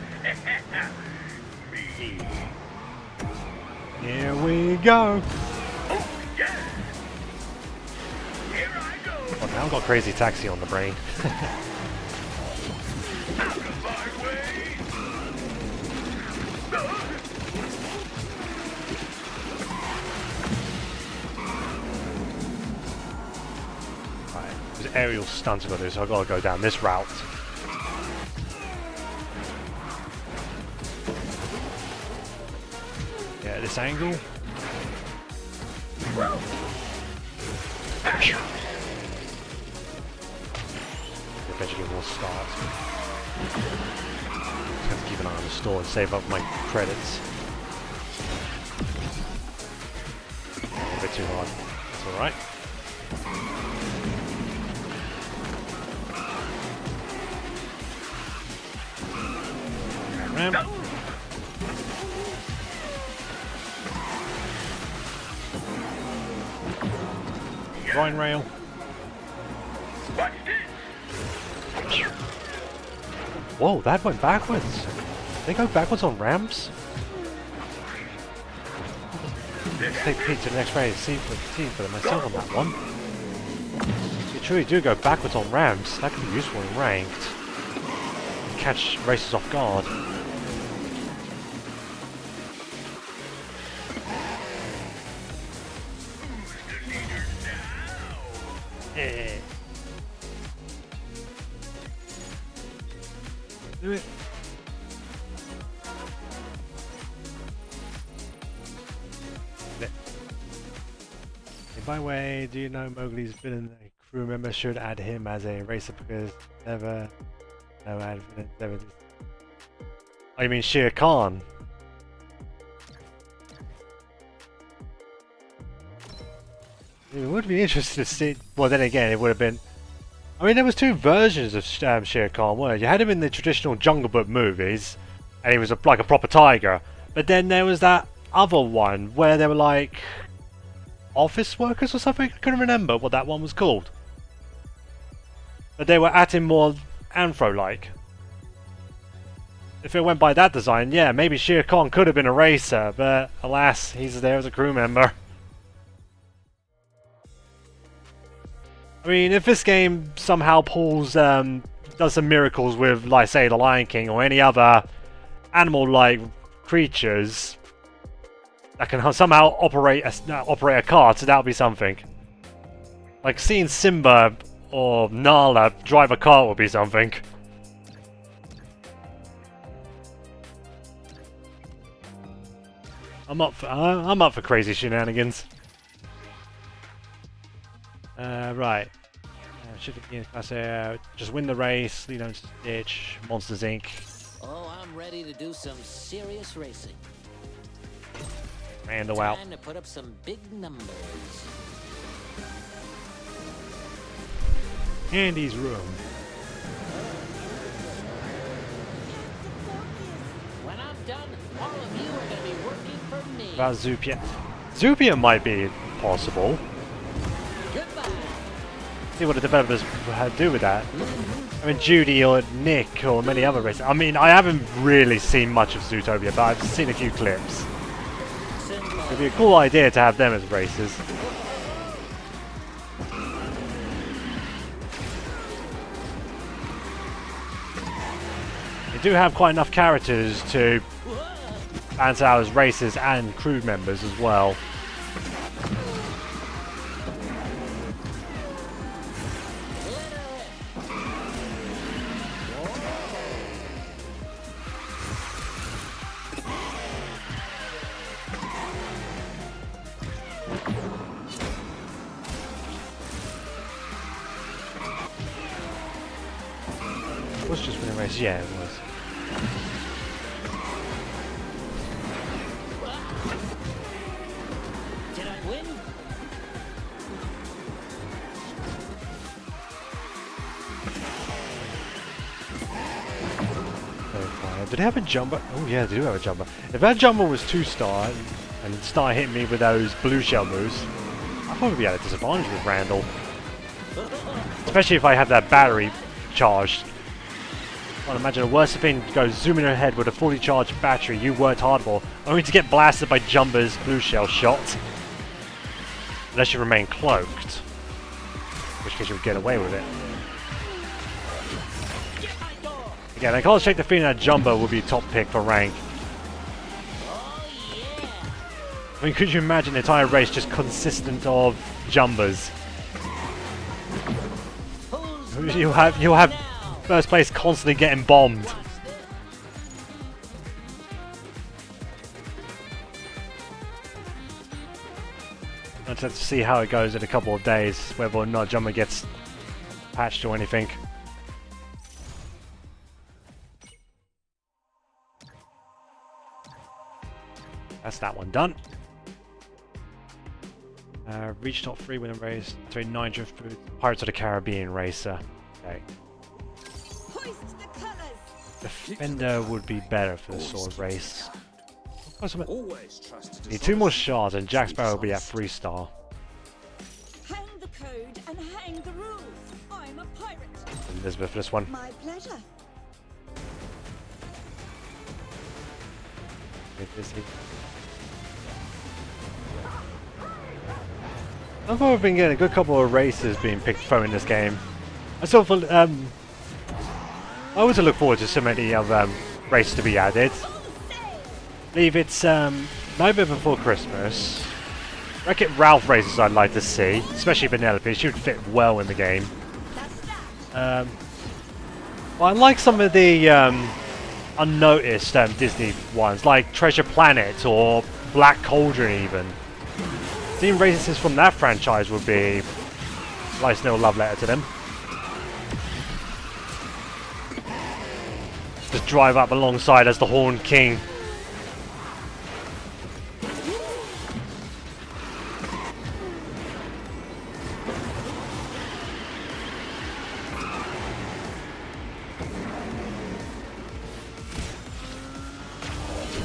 Me. Here we go. Oh, yeah. Here I go. Oh, now I've got Crazy Taxi on the brain. Out of my way. Right, there's aerial stunts I've got to do, so I've got to go down this route. Yeah, this angle. Eventually get more starts. Just have to keep an eye on the store and save up my credits. A bit too hard. That's alright. Ramp. Grind rail. Watch this. Whoa, that went backwards. They go backwards on ramps? Let's take a peek to the next race, see for myself on that one. You truly do go backwards on ramps. That could be useful in ranked. Catch races off guard. Do it. By the way, do you know Mowgli's villain crew member should add him as a racer because never no add villains ever. Oh, you mean Shere Khan? It would be interesting to see. Well, then again, it would have been. I mean, there was two versions of Shere Khan, weren't there? You had him in the traditional Jungle Book movies, and he was like a proper tiger. But then there was that other one where they were like office workers or something. I couldn't remember what that one was called. But they were at him more Anthro-like. If it went by that design, yeah, maybe Shere Khan could have been a racer, but alas, he's there as a crew member. I mean, if this game somehow pulls, does some miracles with, like, say, the Lion King or any other animal-like creatures that can somehow operate a cart, so that would be something. Like seeing Simba or Nala drive a cart would be something. I'm up for crazy shenanigans. Right. Should be in class A. Just win the race, lead on to Stitch, Monsters Inc. Oh, I'm ready to do some serious racing. Randall out. Time to put up some big numbers. Andy's room. When I'm done, all of you are going to be working for me. About Zupia. Zupia might be possible. Goodbye. See what the developers do with that. I mean, Judy or Nick or many other races. I mean, I haven't really seen much of Zootopia, but I've seen a few clips. It'd be a cool idea to have them as racers. They do have quite enough characters to balance out as racers and crew members as well. It was just winning a race, yeah, it was. Did I win? Did they have a jumper? Oh yeah, they do have a jumper. If that jumper was 2-star and Star hit me with those blue shell moves, I'd probably be at a disadvantage with Randall. Especially if I have that battery charged. I can't imagine a worse thing to go zooming ahead with a fully charged battery you worked hard for, only to get blasted by Jumper's blue shell shot. Unless you remain cloaked. In which case you would get away with it. Again, I can't shake the feeling that Jumbo will be top pick for rank. I mean, could you imagine the entire race just consistent of Jumbas? You'll have first place constantly getting bombed. Let's have to see how it goes in a couple of days, whether or not Jumbo gets patched or anything. That's that one done. Reach top 3 win a race. 9 drift boots. Pirates of the Caribbean racer. Okay. Hoist the colors. Defender would be better for this sort of race. Always trust Need 2 more shards and Jack Sparrow will be at 3-star. Hang the code and hang the rules. I'm a pirate. Elizabeth, for this one. My pleasure. I thought we've been getting a good couple of races being picked from in this game. I sort of, I always look forward to so many of races to be added. I believe it's Nightmare Before Christmas. Wreck-It Ralph races I'd like to see, especially Penelope. She would fit well in the game. Well, I like some of the unnoticed Disney ones, like Treasure Planet or Black Cauldron even. Seeing races from that franchise would be a nice little love letter to them. Just drive up alongside as the Horned King.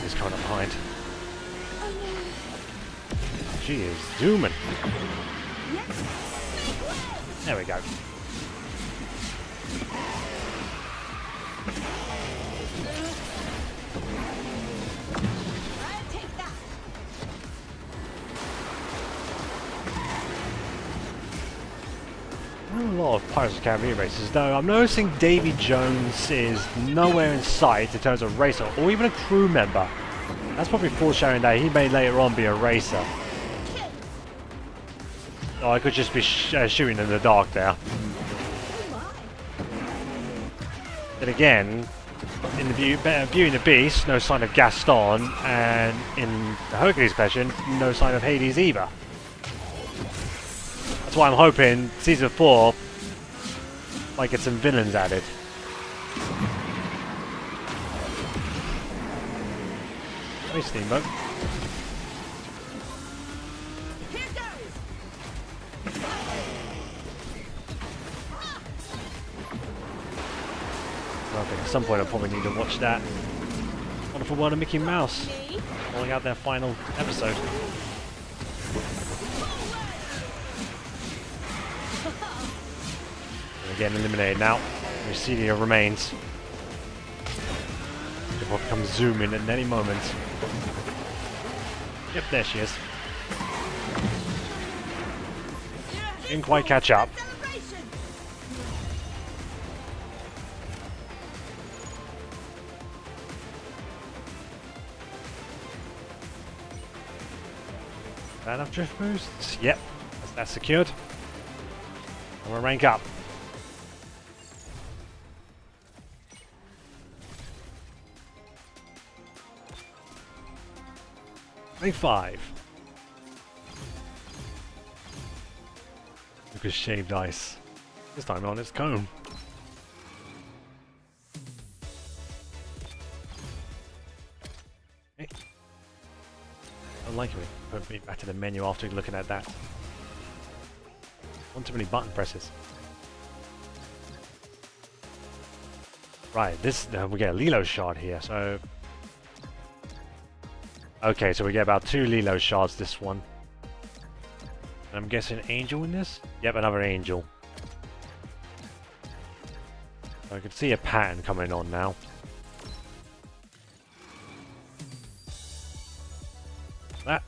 He's coming up behind. She is zooming. There we go. I'll take that. A lot of Pirates of the Caribbean races, though I'm noticing Davy Jones is nowhere in sight in terms of racer or even a crew member. That's probably foreshadowing that he may later on be a racer. Oh, I could just be shooting in the dark there. Then again, in the Beauty and the Beast, no sign of Gaston, and in the Hercules collection, no sign of Hades either. That's why I'm hoping Season 4 might get some villains added. Hey, Steamboat. Okay, at some point I'll probably need to watch that Wonderful World of Mickey Mouse rolling out their final episode. We're getting eliminated now. Lucidia remains. She will come zooming at any moment. Yep, there she is. Didn't quite catch up. That enough drift boosts? Yep, that's secured. And we'll rank up. Rank 5. Lucas shaved ice. This time on its cone. Okay. I don't like it when you put me back to the menu after looking at that. One too many button presses. Right, this we get a Lilo shard here, so... Okay, so we get about 2 Lilo shards this one. And I'm guessing Angel in this? Yep, another Angel. So I can see a pattern coming on now. That.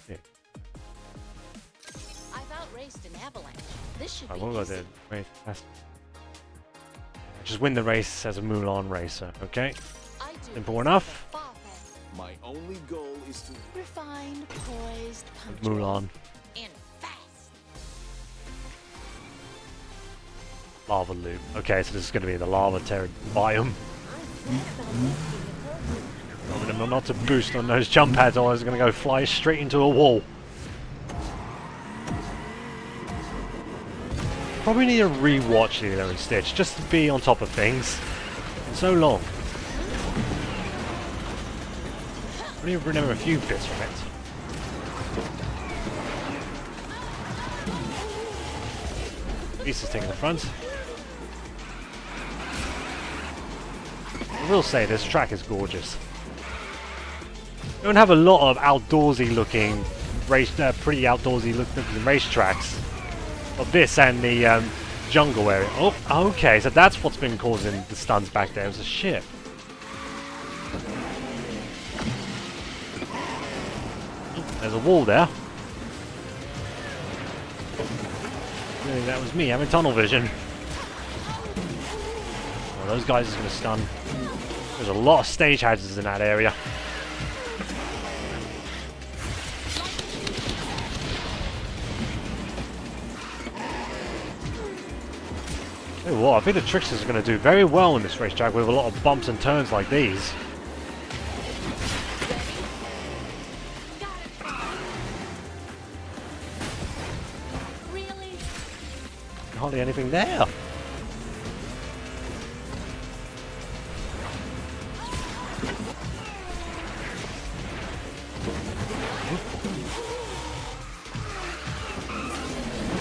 Yeah. I've outraced an avalanche. This should be What was easy. it? Wait, just win the race as a Mulan racer, okay? I do Simple this enough. with a far-fetched, My only goal is to refined, poised, punctual, Mulan. and fast. Lava loop. Okay, so this is going to be the lava terror biome. I'm not to boost on those jump pads or I was going to go fly straight into a wall. Probably need to rewatch Lilo and Stitch just to be on top of things. It's so long. I only remember a few bits from it. Lisa's taking the front. I will say this track is gorgeous. don't have a lot of outdoorsy looking pretty outdoorsy looking racetracks. But this and the jungle area. Oh, okay, so that's what's been causing the stuns back there. It was a ship. There's a wall there. Really, that was me having tunnel vision. Oh, those guys are going to stun. There's a lot of stage houses in that area. Tell you what, I think the tricksters are going to do very well in this racetrack with a lot of bumps and turns like these. Really? Hardly anything there.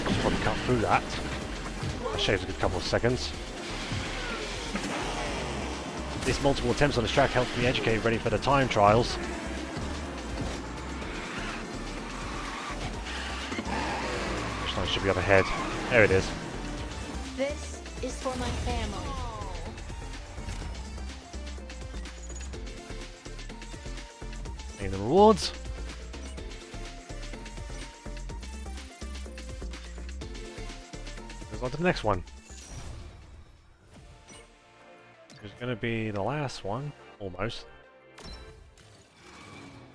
Just probably cut through that. That shaves a good couple of seconds. These multiple attempts on this track helps me educate ready for the time trials. Which line should be up ahead? There it is. This is for my family. Need the rewards. Move on to the next one. It's going to be the last one, almost.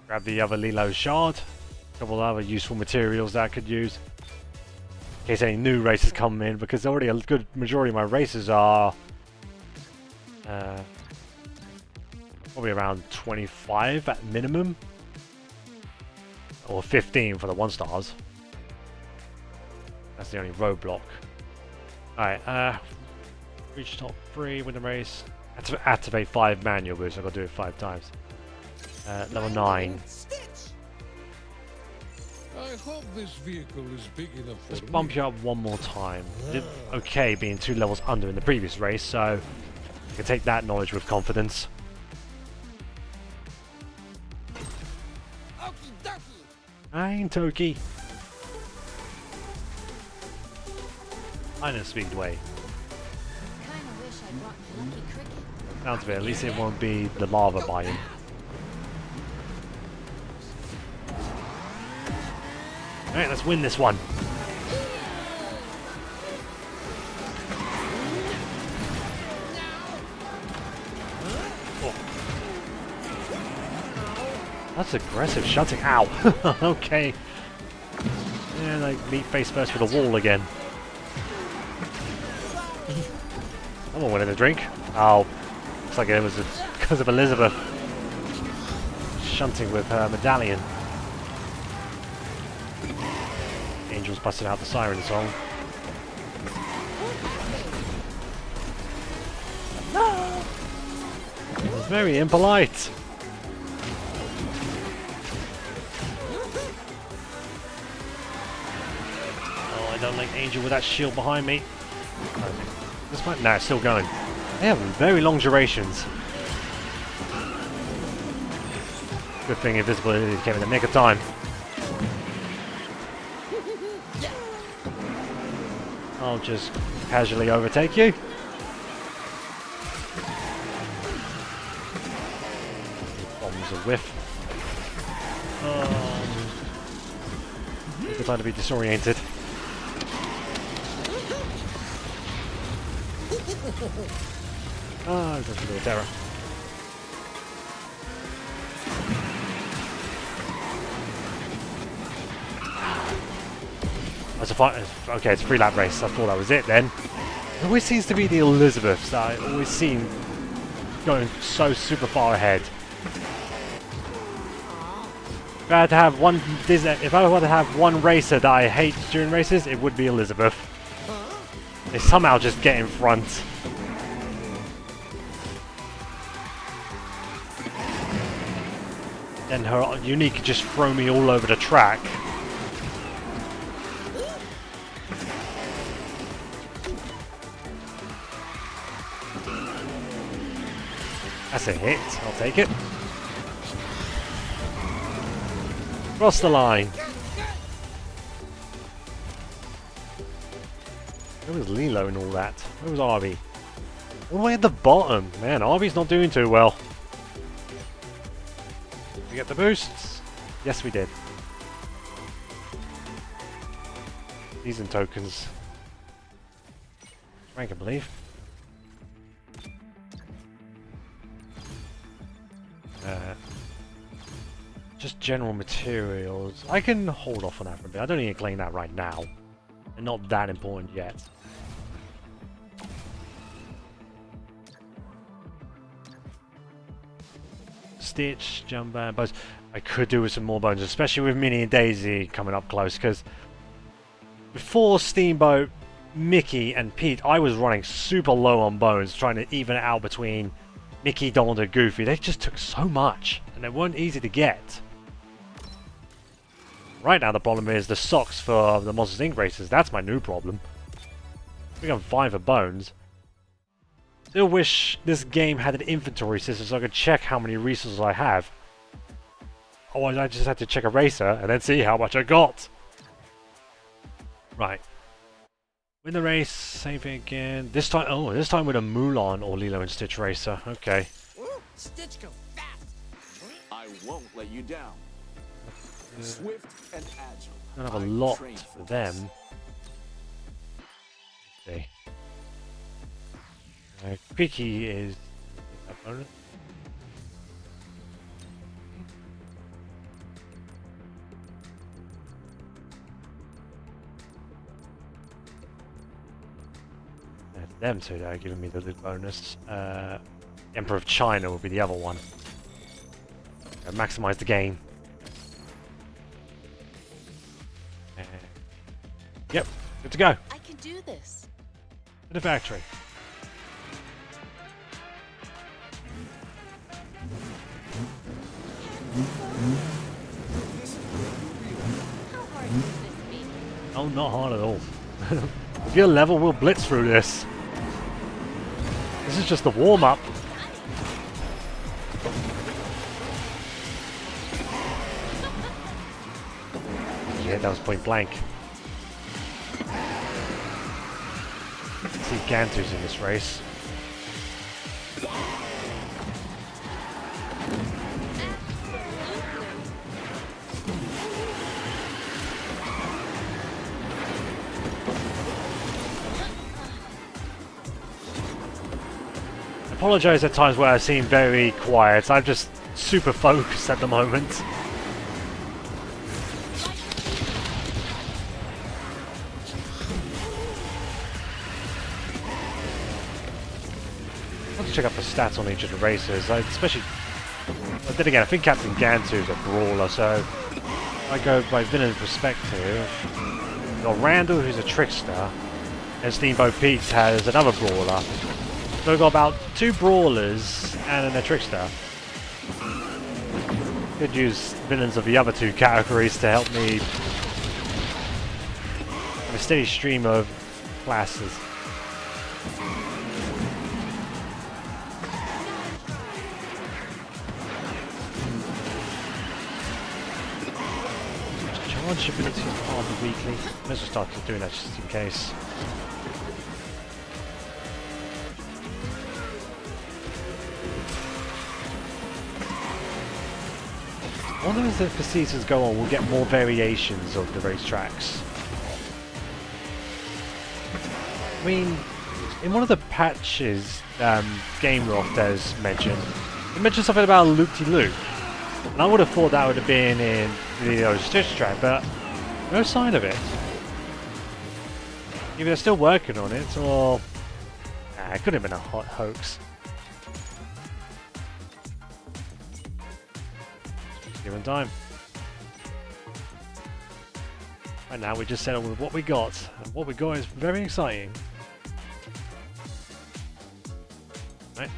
Grab the other Lilo shard. A couple of other useful materials that I could use. In case any new races come in, because already a good majority of my races are probably around 25 at minimum. Or 15 for the 1-stars. That's the only roadblock. Alright, reach top 3 with the race. Activate 5 manual boosts, I've got to do it 5 times. Level 9. I hope this vehicle is big enough for Let's me. bump you up one more time. Did okay being 2 levels under in the previous race, so you can take that knowledge with confidence. Ein Toki. Island Speedway. Kinda wish I brought Lucky Cricket. Sounds of it, at least it won't be the lava biome. Alright, let's win this one. Oh. That's aggressive shutting. Ow! Okay. And I meet face first with a wall again. I'm not winning a drink. Oh. Looks like it was because of Elizabeth shunting with her medallion. Angel's busting out the siren song. No! It was very impolite. Oh, I don't like Angel with that shield behind me. This might. No, it's still going. They have very long durations. Good thing invisibility came in the nick of time. I'll just casually overtake you. Bombs a whiff. Good time to be disoriented. Ah, that's a bit of terror. That's a fight. Okay, it's a 3-lap race. I thought that was it then. It always seems to be the Elizabeths that I always seem going so super far ahead. If I had to have one if I were to have one racer that I hate during races, it would be Elizabeth. They somehow just get in front. Then her unique could just throw me all over the track. That's a hit. I'll take it. Cross the line. Where was Lilo and all that? Where was Arby? All the way at the bottom. Man, Arby's not doing too well. Did we get the boosts? Yes, we did. Season tokens. I can believe. Just general materials. I can hold off on that for a bit. I don't need to claim that right now. They're not that important yet. Stitch, Jumbo, and bows. I could do with some more bones, especially with Minnie and Daisy coming up close, because before Steamboat, Mickey, and Pete, I was running super low on bones, trying to even it out between Mickey, Donald, and Goofy. They just took so much, and they weren't easy to get. Right now the problem is the socks for the Monsters Inc. races. That's my new problem. I think I'm fine for bones. Still wish this game had an inventory system so I could check how many resources I have. Otherwise I just had to check a racer and then see how much I got. Right. Win the race, save it again. This time, oh, this time with a Mulan or Lilo and Stitch racer. Okay. Ooh, Stitch go fast. I won't let you down. Swift and agile. Don't have a I'm lot trained for them. Let's see. Quickie is a bonus. Them two that are giving me the loot bonus. Emperor of China will be the other one. Maximize the game. Yep, good to go. I can do this. To the factory. How hard can this be? Oh, not hard at all. If you're level, we'll blitz through this. This is just the warm-up. Yeah, that was point blank. See Gantu's in this race. I apologise at times where I seem very quiet. I'm just super focused at the moment. I want to check out the stats on each of the racers, especially. But then again, I think Captain Gantu is a brawler, so if I go by villain perspective. We've got Randall, who's a trickster, and Steamboat Pete has another brawler. So we've got about 2 brawlers and a trickster. Could use villains of the other 2 categories to help me have a steady stream of classes. Charge ability is part of the weekly. Let's just start doing that just in case. I wonder as the seasons go on, we'll get more variations of the racetracks. I mean, in one of the patches GameLoft has mentioned, it mentioned something about a loop-de-loop. And I would have thought that would have been in the Stitch track, but no sign of it. Either they're still working on it, or... Nah, it could have been a hot hoax. Given time. Right now we just settle with what we got, and what we got is very exciting. Right.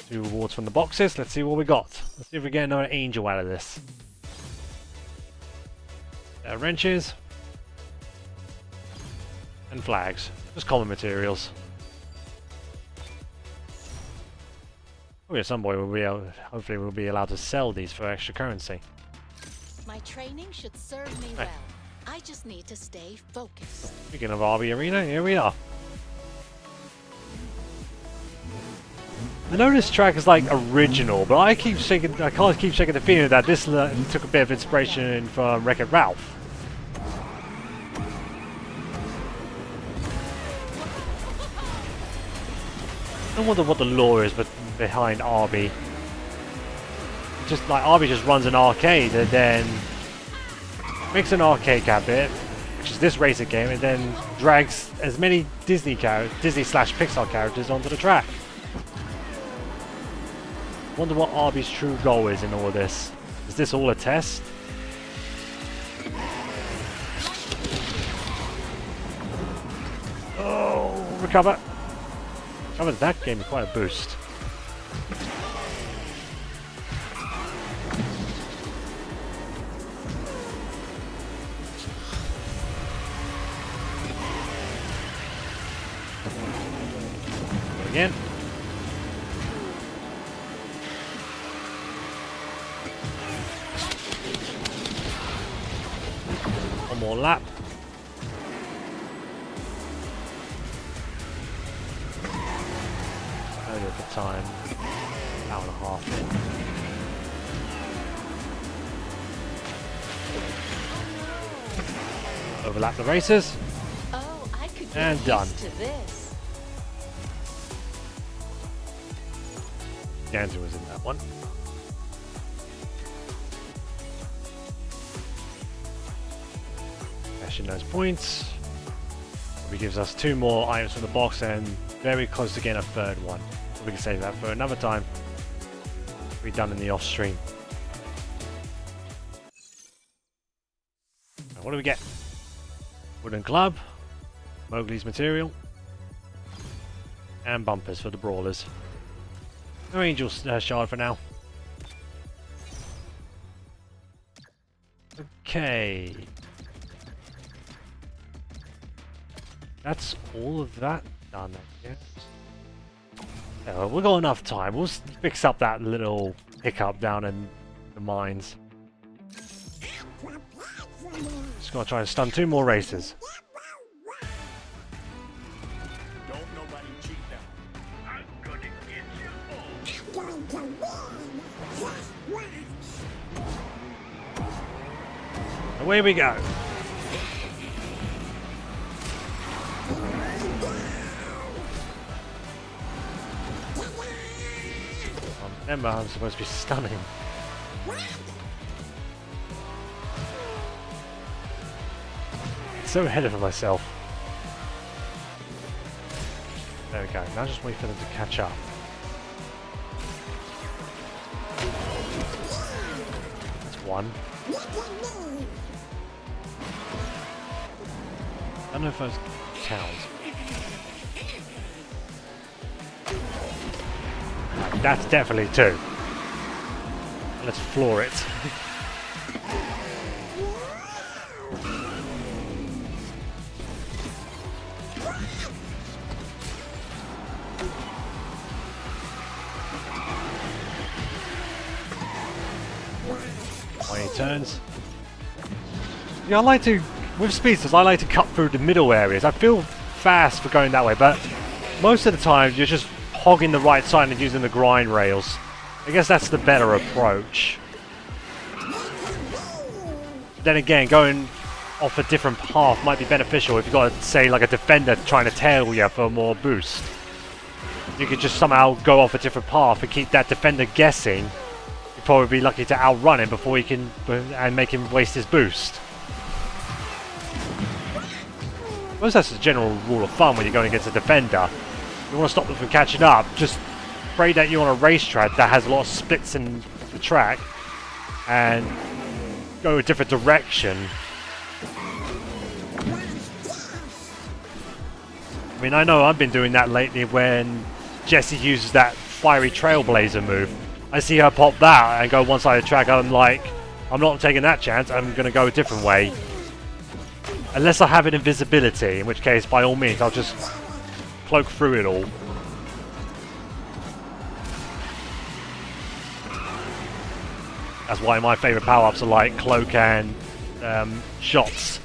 2 rewards from the boxes, let's see what we got. Let's see if we get another angel out of this. Wrenches. And flags. Just common materials. Oh yeah, some boy will be able, hopefully we'll be allowed to sell these for extra currency. My training should serve me Hey. well. I just need to stay focused. Speaking of RB Arena, here we are. I know this track is like original, but I can't keep shaking the feeling that this took a bit of inspiration from Wreck-It Ralph. I wonder what the lore is behind RB. Just like RB just runs an arcade and then makes an arcade cabinet, which is this racing game, and then drags as many Disney slash Pixar characters onto the track. Wonder what RB's true goal is in all of this. Is this all a test? Oh, recover! Recover, that gave me quite a boost. Again. One more lap. Earlier at the time, hour and a half in. Overlap the races. Oh, I could get And done. used to this. Ganser was in that one. Cashing those points. Probably gives us 2 more items from the box and very close to getting a 3rd one. We can save that for another time. Be done in the off stream. Now, what do we get? Wooden club, Mowgli's material, and bumpers for the brawlers. No angel shard for now. Okay. That's all of that done, I guess. Yeah, well, we've got enough time. We'll fix up that little hiccup down in the mines. Just gotta try and stun 2 more races. Don't nobody cheat now. I'm gonna get you all. Away we go. Remember, I'm supposed to be stunning. So ahead of myself. There we go. Now just wait for them to catch up. That's one. I don't know if those count. That's definitely 2. Let's floor it. Turns. Yeah, I like to, with speedsters, I like to cut through the middle areas. I feel fast for going that way, but most of the time you're just hogging the right side and using the grind rails. I guess that's the better approach. Then again, going off a different path might be beneficial if you've got, say, like a defender trying to tail you for more boost. You could just somehow go off a different path and keep that defender guessing. You'd probably be lucky to outrun him before he can, and make him waste his boost. I suppose that's the general rule of thumb when you're going against a defender. You want to stop them from catching up, just pray that you're on a racetrack that has a lot of splits in the track and go a different direction. I mean, I know I've been doing that lately when Jessie uses that fiery trailblazer move. I see her pop that and go one side of the track. I'm like, I'm not taking that chance. I'm going to go a different way. Unless I have an invisibility, in which case, by all means, I'll just cloak through it all. That's why my favourite power-ups are like cloak and shots.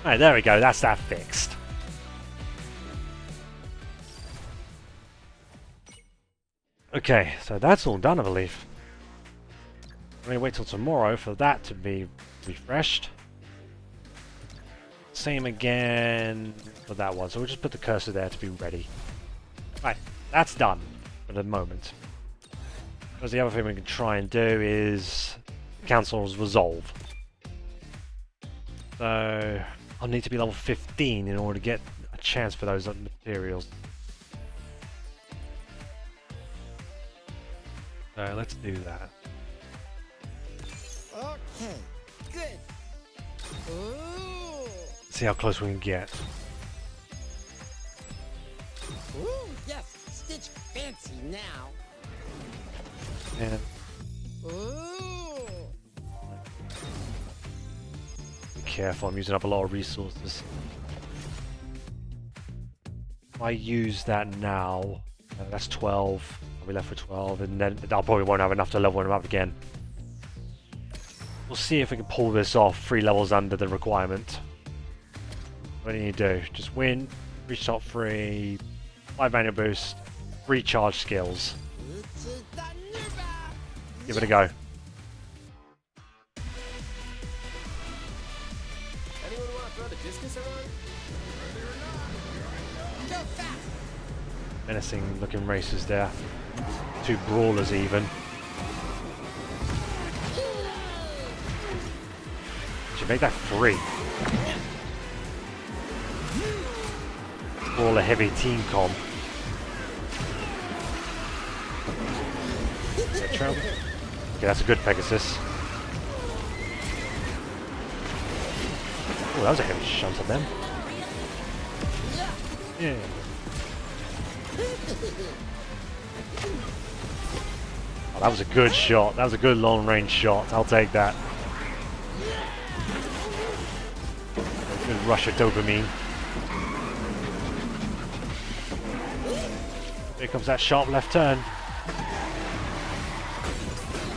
Alright, there we go, that's that fixed. Okay, so that's all done, I believe. I'm going to wait till tomorrow for that to be refreshed. Same again for that one, so we'll just put the cursor there to be ready. Right, that's done for the moment. Because the other thing we can try and do is Council's Resolve. So I'll need to be level 15 in order to get a chance for those materials. So let's do that. Okay, good. Ooh. See how close we can get. Ooh, yes, Stitch fancy now. And Ooh. be careful, I'm using up a lot of resources. If I use that now, that's 12. I'll be left with 12, and then I probably won't have enough to level him up again. We'll see if we can pull this off 3 levels under the requirement. What do you need to do? Just win, reach top 3, 5 manual boost, 3 charge skills. Give it a go. Anyone want to throw the discus around? Go fast. Menacing looking racers there. 2 brawlers even. Should make that 3. Brawler heavy team comp. Okay, that's a good Pegasus. Oh, that was a heavy shunt on them. Yeah. Oh, that was a good shot. That was a good long range shot. I'll take that. A good rush of dopamine. Here comes that sharp left turn.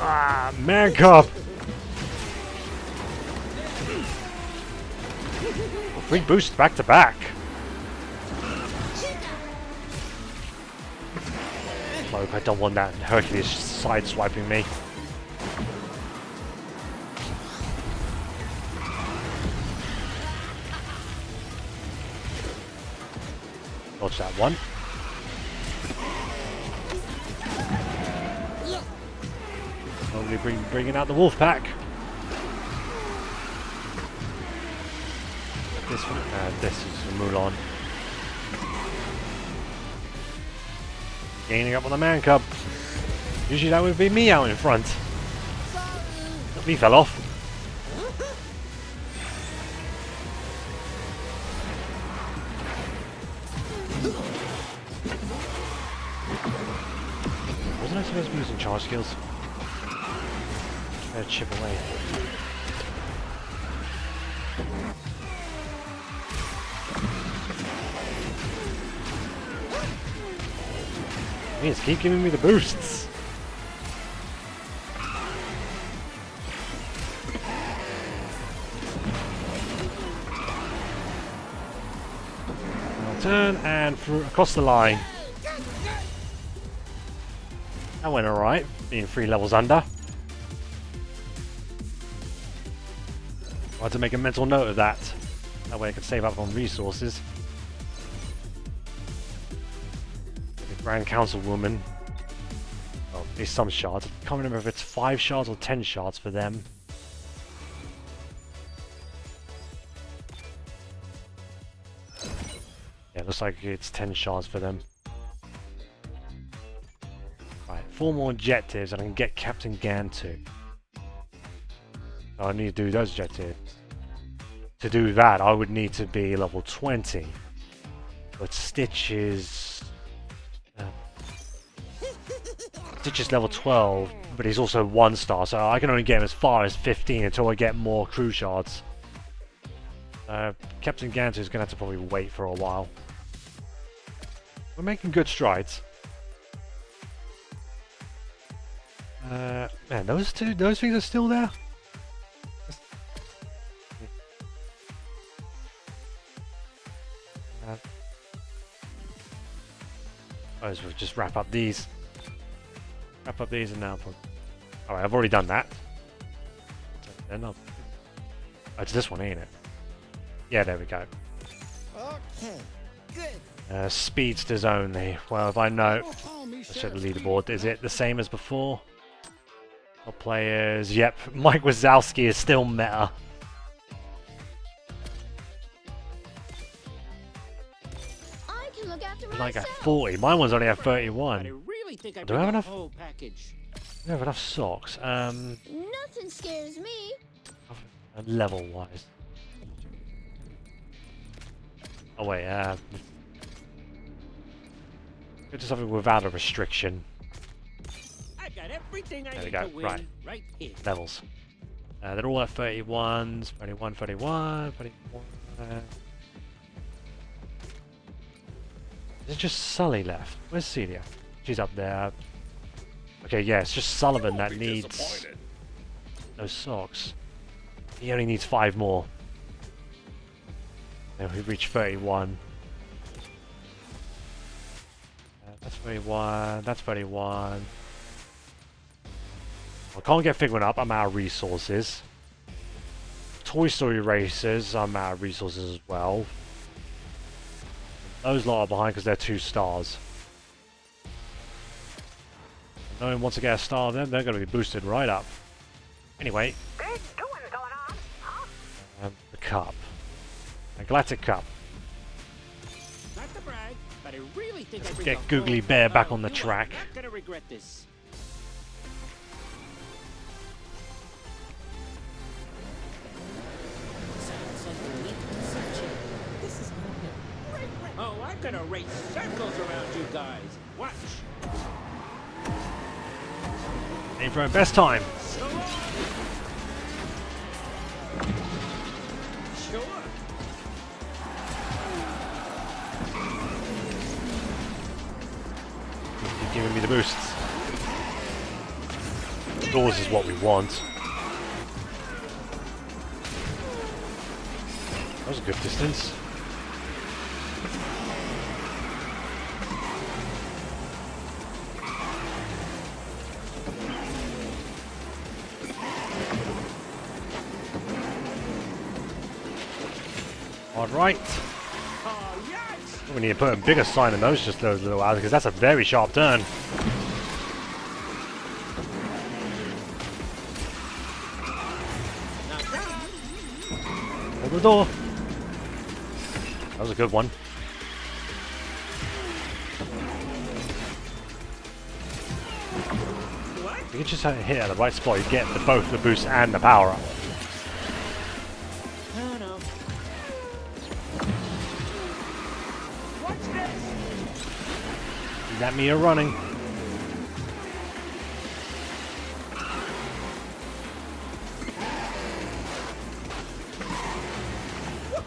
Ah, man cub! 3 boosts back to back. Cloak, I don't want that Hercules sideswiping me. Dodge that one. Slowly bringing out the wolf pack. This one, this is Mulan. Gaining up on the man cub. Usually that would be me out in front. Me fell off. Wasn't I supposed to be using charge skills? Try to chip away. Please keep giving me the boosts. I'll turn and through across the line. That went alright, being 3 levels under. I had to make a mental note of that. That way I could save up on resources. The Grand Councilwoman. Oh, there's some shards. I can't remember if it's 5 shards or 10 shards for them. Yeah, looks like it's 10 shards for them. Right, 4 more objectives and I can get Captain Gantu. So I need to do those objectives. To do that, I would need to be level 20. But Stitch is... Stitch is level 12, but he's also 1 star, so I can only get him as far as 15 until I get more crew shards. Captain Gantu is going to have to probably wait for a while. We're making good strides. Man, those things are still there. Might as well just wrap up these. Wrap up these and now. Alright, I've already done that. Then oh, it's this one, ain't it? Yeah, there we go. Okay, good. Speedsters only. Well, if I know. Let's check the leaderboard. Is it the same as before? Top players. Yep, Mike Wazowski is still meta. I can look after Like at myself. 40. My one's only at I 31. really think I Do I have bring the enough? whole package. I don't have enough socks. Nothing scares me. Level wise. Oh wait, go to something without a restriction. I've got everything I There we need go, to win right. here. Levels. They're all at 31s, 31, 31, 31. There's just Sully left. Where's Celia? She's up there. Okay, yeah, it's just Sullivan that needs those socks. He only needs 5 more. Then we reach 31. That's 31. That's 31. I can't get Figment up. I'm out of resources. Toy Story races. I'm out of resources as well. Those lot are behind because they're 2 stars. No one wants to get a star of them. They're going to be boosted right up. Anyway. The cup. A Galactic Cup. Not to brag, but I really think Let's I bring get the Googly whole- Bear back Oh, on the you are track. not gonna regret this. Sounds like the winds of change. This is gonna be a great race. Oh, I'm gonna race circles around you guys. Watch. Aim for our best time. So long. Sure. Keep giving me the boosts. Doors is what we want. That was a good distance. Alright. Oh, yes. We need to put a bigger sign in those, just those little hours, because that's a very sharp turn. Now down. Hold the door. That was a good one. What? If you can just hit at the right spot, you get both the boost and the power up. No, no. Watch this. That me are running.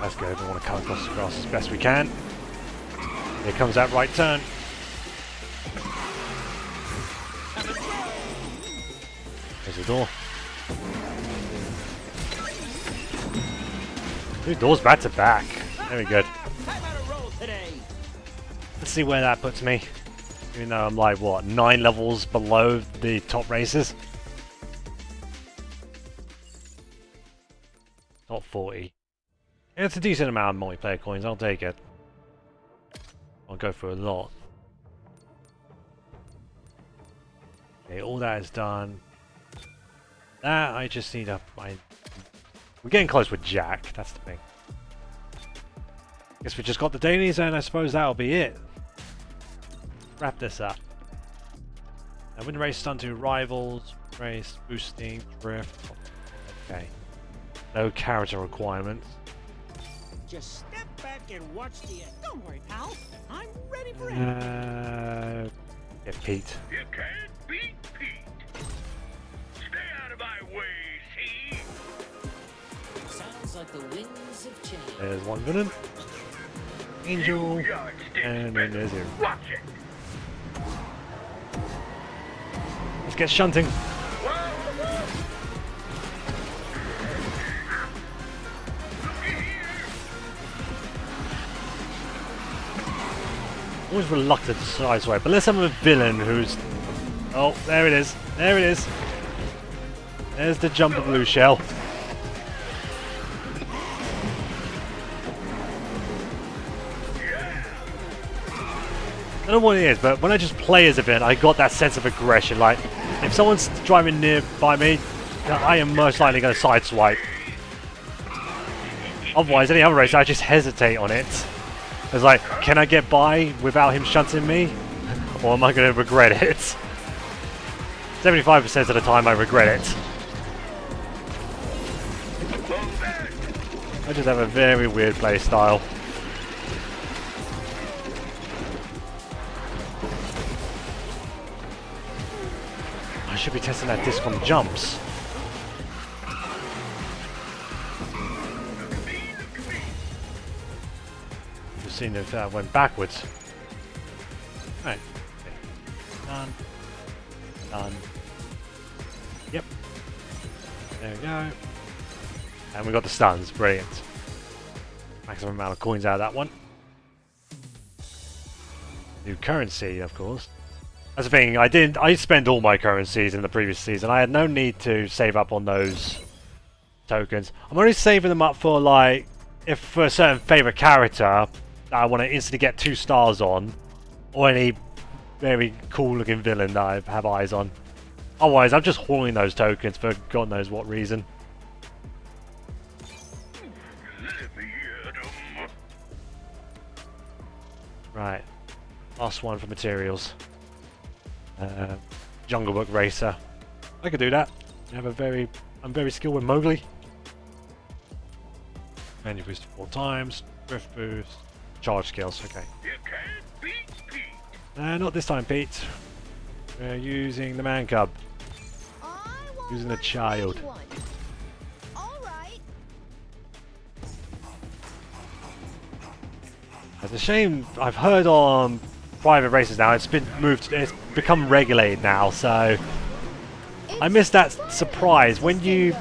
Let's go. We want to cut across the grass as best we can. Here comes that right turn. There's the door. 2 doors back to back. Very good. I'm on a roll today. Let's see where that puts me. Even though I'm like, what, 9 levels below the top races? Top 40. Yeah, it's a decent amount of multiplayer coins, I'll take it. I'll go for a lot. Okay, all that is done. That, I just need a... We're getting close with Jack, that's the thing. Guess we just got the dailies and I suppose that'll be it. Wrap this up. Win race, stun 2 rivals, race, boosting, drift. Okay. No character requirements. Just step back and watch the end. Don't worry, pal. I'm ready for it. Yeah, Pete. You can't beat Pete. Stay out of my way, see? Sounds like the winds of change. There's one villain. Angel, Yardstick and then there's him. Watch it. Let's get shunting. Always reluctant to sideswipe, but let's have a villain who's... Oh, there it is. There it is. There's the jumper blue shell. I don't know what it is, but when I just play as a villain, I got that sense of aggression. Like, if someone's driving near by me, I am most likely going to sideswipe. Otherwise, any other race, I just hesitate on it. It's like, can I get by without him shunting me? Or am I going to regret it? 75% of the time I regret it. I just have a very weird play style. I should be testing that disc on jumps. Just seeing if that went backwards. Right. Okay. Done. Done. Yep. There we go. And we got the stuns. Brilliant. Maximum amount of coins out of that one. New currency, of course. That's the thing, I spent all my currencies in the previous season. I had no need to save up on those tokens. I'm only saving them up for, like, if for a certain favourite character that I want to instantly get 2 stars on, or any very cool looking villain that I have eyes on. Otherwise, I'm just hauling those tokens for God knows what reason. Right, last one for materials. Jungle Book Racer. I could do that. I'm very skilled with Mowgli. Menu boost 4 times. Drift boost. Charge skills. Okay. You can't beat Pete. Not this time, Pete. We're using the man cub. Using the child. It's a shame. I've heard on private races now. It's been moved. It's become regulated now. So I missed that surprise when you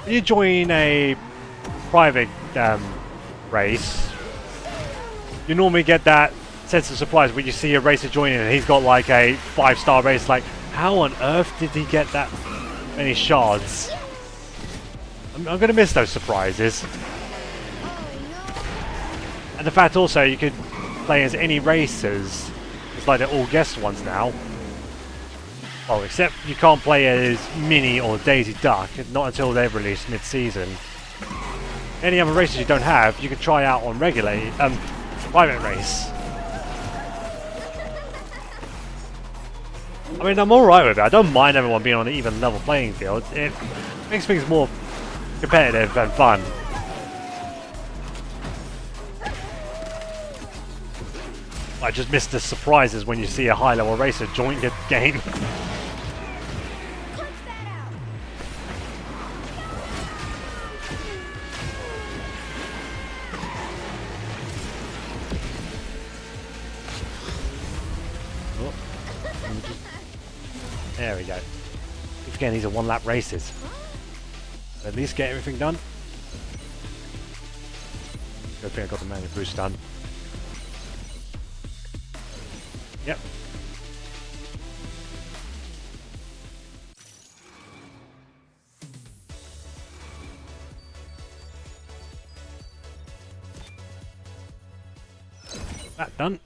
join a private race. You normally get that sense of surprise when you see a racer joining and he's got like a 5-star race. Like, how on earth did he get that many shards? I'm going to miss those surprises. And the fact also you could play as any racers. It's like they're all guest ones now. Oh, except you can't play as Minnie or Daisy Duck, not until they're released mid-season. Any other races you don't have, you can try out on private race. I mean, I'm alright with it. I don't mind everyone being on an even level playing field. It makes things more competitive and fun. I just missed the surprises when you see a high-level racer join the game. There we go. Again, these are 1-lap races. At least get everything done. Good thing I got the manual boost done. Yep. That done.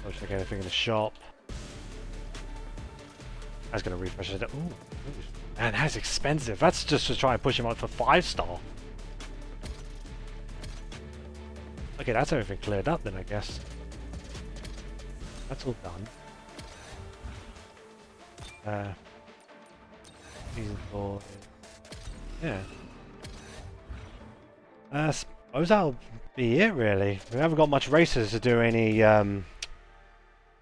I'll check anything in the shop. I was going to refresh it. Ooh. Man, that's expensive. That's just to try and push him up for 5-star. Okay, that's everything cleared up then, I guess. That's all done. Season 4. Yeah. I suppose that'll be it, really. We haven't got much races to do any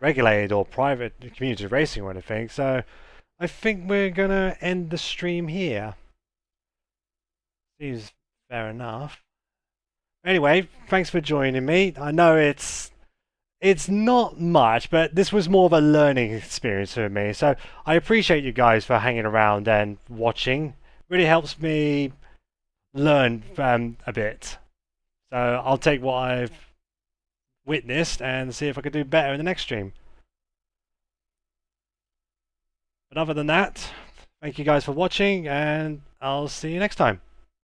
regulated or private community racing or anything, so I think we're gonna end the stream here. Seems Fair enough. Anyway, thanks for joining me. I know it's not much, but this was more of a learning experience for me. So I appreciate you guys for hanging around and watching. Really helps me learn a bit. So I'll take what I've witnessed and see if I can do better in the next stream. But other than that, thank you guys for watching, and I'll see you next time.